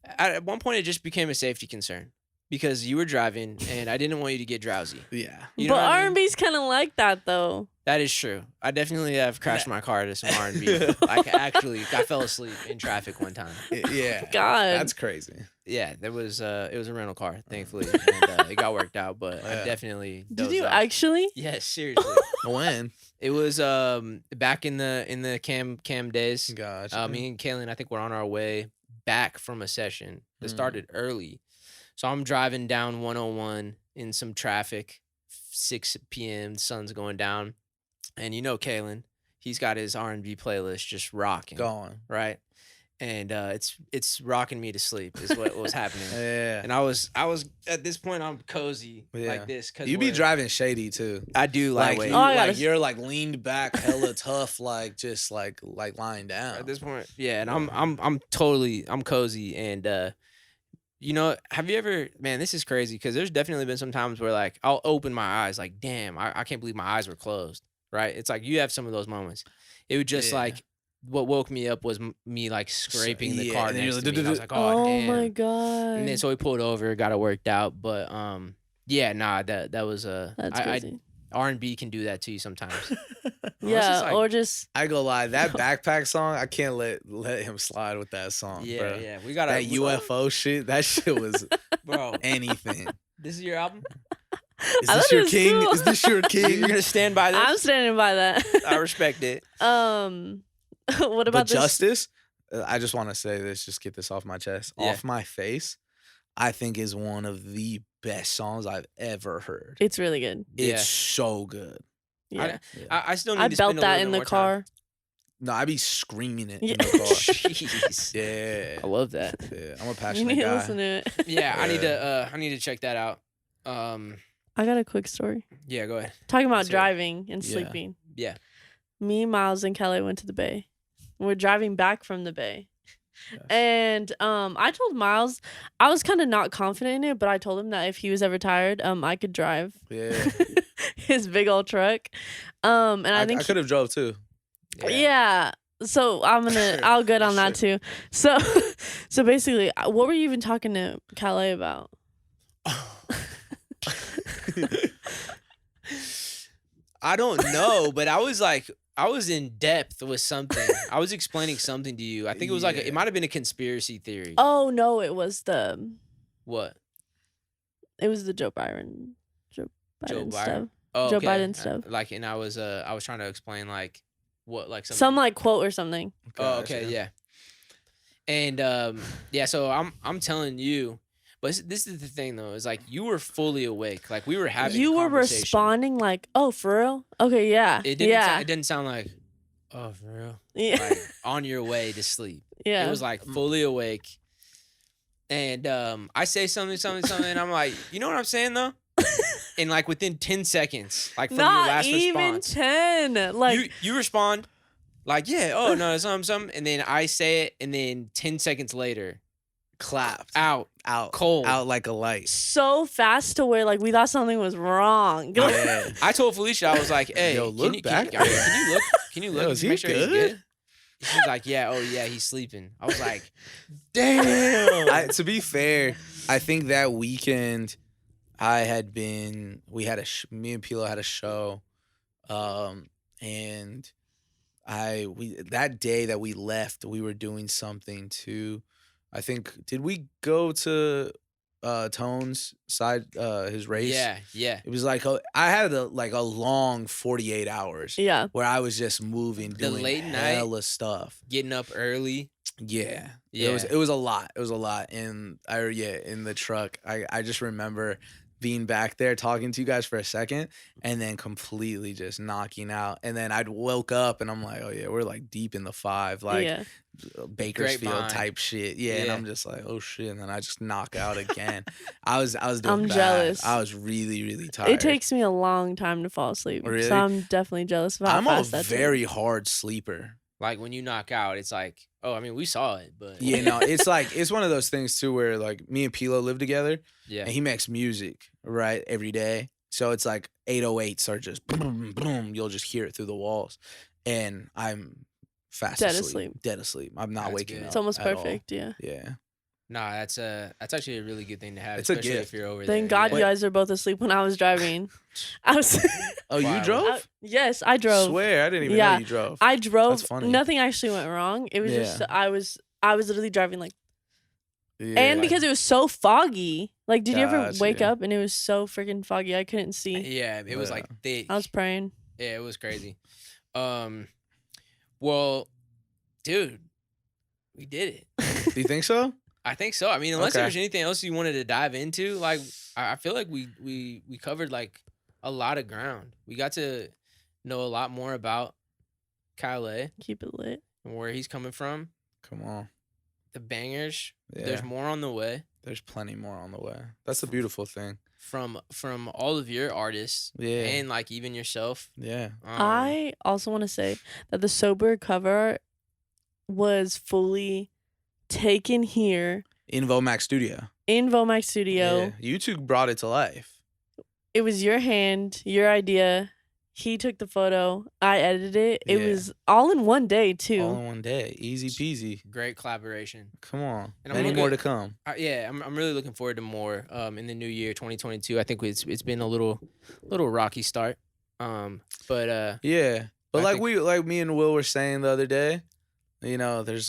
at one point it just became a safety concern because you were driving and I didn't want you to get drowsy. yeah. You know But what I mean? R&B's kind of like that though. That is true. I definitely have crashed my car to some R&B. Like actually, I fell asleep in traffic one time. Yeah. God. That's crazy. Yeah, there was it was a rental car, thankfully, and it got worked out. But I Yeah. definitely Did dozed you off. actually? Yes, seriously. When? It was back in the cam days. Gotcha. Me and Kaylin, I think we're on our way back from a session that Mm. started early. So I'm driving down 101 in some traffic, 6 p.m. The sun's going down, and Kaylin, he's got his R&B playlist just rocking, Going. right? And it's rocking me to sleep is what was happening. Yeah. And I was at this point I'm cozy Yeah. like this because You be driving shady too. I do Like, lightweight. you, Oh, I like gotta- you're like leaned back, hella tough, like just like lying down. At this point, yeah, and I'm cozy, and have you ever, man, this is crazy because there's definitely been some times where like I'll open my eyes like, damn, I can't believe my eyes were closed, right? It's like you have some of those moments. It would just Yeah. like what woke me up was me like scraping the yeah, car and then next you're to like, me. And I was like, oh, damn. my god. And then so we pulled over, got it worked out, but yeah, nah, that was That's crazy. R&B can do that to you sometimes. yeah, just like- or just I go lie, that backpack song, I can't let him slide with that song. Yeah, bro. yeah, we got That UFO shit, that shit was bro. anything. This is your album. Is I this thought it your was king? cool. Is this your You're king? gonna stand by this. I'm standing by that. I respect it. What But about this? Justice, I just want to say this, just get this off my chest, Yeah. off my face. I think is one of the best songs I've ever heard. It's really good. It's so good. Yeah. I still need I to spend belt a that little in bit the more car. time. No, I be screaming it Yeah. in the car. Jeez. Yeah. I love that. Yeah. I'm a You passionate need to guy. listen to it. Yeah, I Yeah. need to check that out. I got a quick story. Yeah, go ahead. Talking about Let's hear it. driving and Yeah. sleeping. Yeah. Me, Miles, and Kelly went to the Bay. We're driving back from the Bay. Yes. And I told Miles, I was kind of not confident in it, but I told him that if he was ever tired, I could drive Yeah. his big old truck. And I think I could have drove too. yeah. So I'll good on that too. So so basically, what were you even talking to Calais about? I don't know, but I was in depth with something. I was explaining something to you. I think it was it might have been a conspiracy theory. Oh no, it was the What? Joe Biden Biden? stuff. Oh, Joe okay. Biden stuff. And I was trying to explain what something. Some quote or something. Oh, okay, yeah. And yeah, so I'm telling you, but this is the thing though, is you were fully awake, we were having. You a were conversation. responding oh, for real? Okay, yeah. It didn't. Yeah. It didn't sound like, oh, for real. Yeah. On your way to sleep. Yeah. It was fully awake, and I say something. And I'm like, you know what I'm saying though? And within 10 seconds, from your last response, even 10. you respond, yeah, oh no, something, and then I say it, and then 10 seconds later, Clapped. out, cold, Out like a light. so fast to where we thought something was wrong. Yeah. I told Felicia, I was like, hey, Yo, look back. Can you look? Can you look? Yo, Just is he make sure good? he's good. She's like, yeah, oh yeah, he's sleeping. I was like, damn. To be fair, I think that weekend me and Pilo had a show, and that day that we left, we were doing something too. I think, did we go to Tone's side, his race? Yeah. It was I had a long 48 hours. Yeah. Where I was just moving, The doing late night, hella stuff. Getting up early. Yeah. Yeah. It was a lot. It was a lot. And in the truck, I just remember being back there talking to you guys for a second and then completely just knocking out. And then I'd woke up and I'm like, oh yeah, we're deep in the 5, yeah. Bakersfield Grapevine. type shit. Yeah. And Yeah. I'm just like, oh shit. And then I just knock out again. I was doing I'm bad. jealous. I was really, really tired. It takes me a long time to fall asleep. Really? So I'm definitely jealous of how I'm a fast that took. very hard sleeper. When you knock out, it's oh, I mean, we saw it, but Yeah, no, it's it's one of those things too where me and Pilo live together. yeah, And he makes music, right, every day. So it's 808s are just boom, boom. You'll just hear it through the walls. And I'm fast Dead asleep. Dead asleep. I'm not That's waking good. up. It's almost at all. perfect, yeah. Yeah. nah, that's actually a really good thing to have, It's a especially gift. if you're over there. Thank God yeah. you guys are both asleep when I was driving. I was Oh, you Wow. drove? yes, I drove. Swear, I didn't even Yeah. know you drove. I drove. That's funny. Nothing actually went wrong. It was just Yeah. I was literally driving Yeah. and because it was so foggy. Did you ever wake Gotcha. up and it was so freaking foggy I couldn't see? Yeah, it was Yeah. thick. I was praying. Yeah, it was crazy. Well, dude, we did it. Do you think so? I think so. I mean, unless Okay. there's anything else you wanted to dive into, I feel like we covered a lot of ground. We got to know a lot more about Calais Keep it lit. and where he's coming from. Come on. The bangers. Yeah. There's more on the way There's plenty more on the way. That's the beautiful thing. from all of your artists Yeah. and even yourself. Yeah. I also want to say that the sober cover art was fully taken here In Vomax Studio. in Vomax Studio. Yeah. You two brought it to life. It was your hand, your idea. He took the photo. I edited it. It Yeah. was all in one day too. All in one day. Easy peasy. Great collaboration. Come on. And I'm Many looking- more to come. Yeah, I'm really looking forward to more in the new year 2022. I think it's been a little rocky start. But Yeah. But I think- me and Will were saying the other day, there's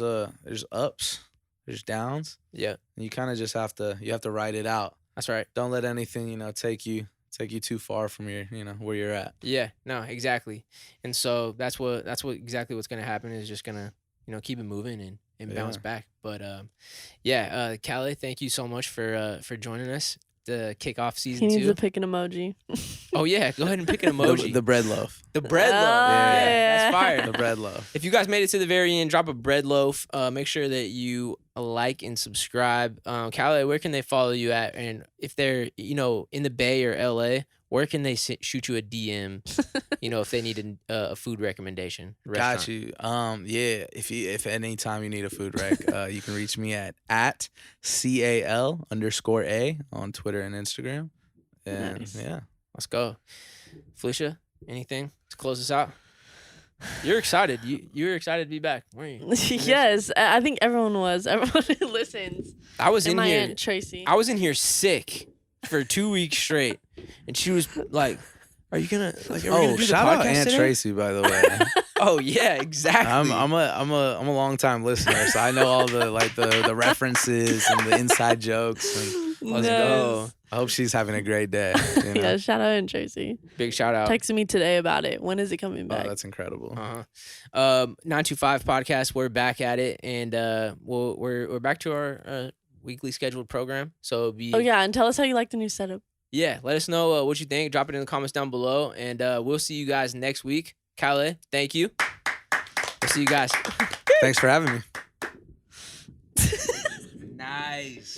ups, there's downs. yeah, And you kind of just have to ride it out. that's right. Don't let anything, take you too far from your, where you're at. Yeah, no, exactly. And so that's exactly what's gonna happen is just gonna keep it moving and bounce Yeah. back. But Callie, thank you so much for joining us to kick off He season needs 2. to pick an emoji. Oh yeah, go ahead and pick an emoji. The bread loaf. The bread loaf. Oh, That's fire. The bread loaf. If you guys made it to the very end, drop a bread loaf. Make sure that you like and subscribe. Callie, where can they follow you at? And if they're in the Bay or LA, where can they shoot you a DM? If they need a food recommendation. Got you. Yeah. If any time you need a food rec, you can reach me at @CAL_A on Twitter and Instagram. And Nice. yeah. Let's go. Felicia, anything to close us out? You're excited. You're excited to be back, weren't you? Yes, I think everyone was. Everyone who listens. I was And in my here. Aunt Tracy. I was in here sick for 2 weeks straight, and she was like, "Are we gonna do the shout out podcast Aunt today?" Tracy, by the way. Oh yeah, exactly. I'm a long time listener, so I know all the references and the inside jokes. And Let's go. I hope she's having a great day. You know? Yeah, shout out Aunt Tracy. Big shout out. Texted me today about it. When is it coming Oh, back? that's incredible. 925 podcast. We're back at it, and we're back to our weekly scheduled program. So it'll be Oh yeah, and tell us how you like the new setup. yeah. Let us know what you think. Drop it in the comments down below, and we'll see you guys next week. Calais, thank you. We'll see you guys. Thanks for having me. Nice.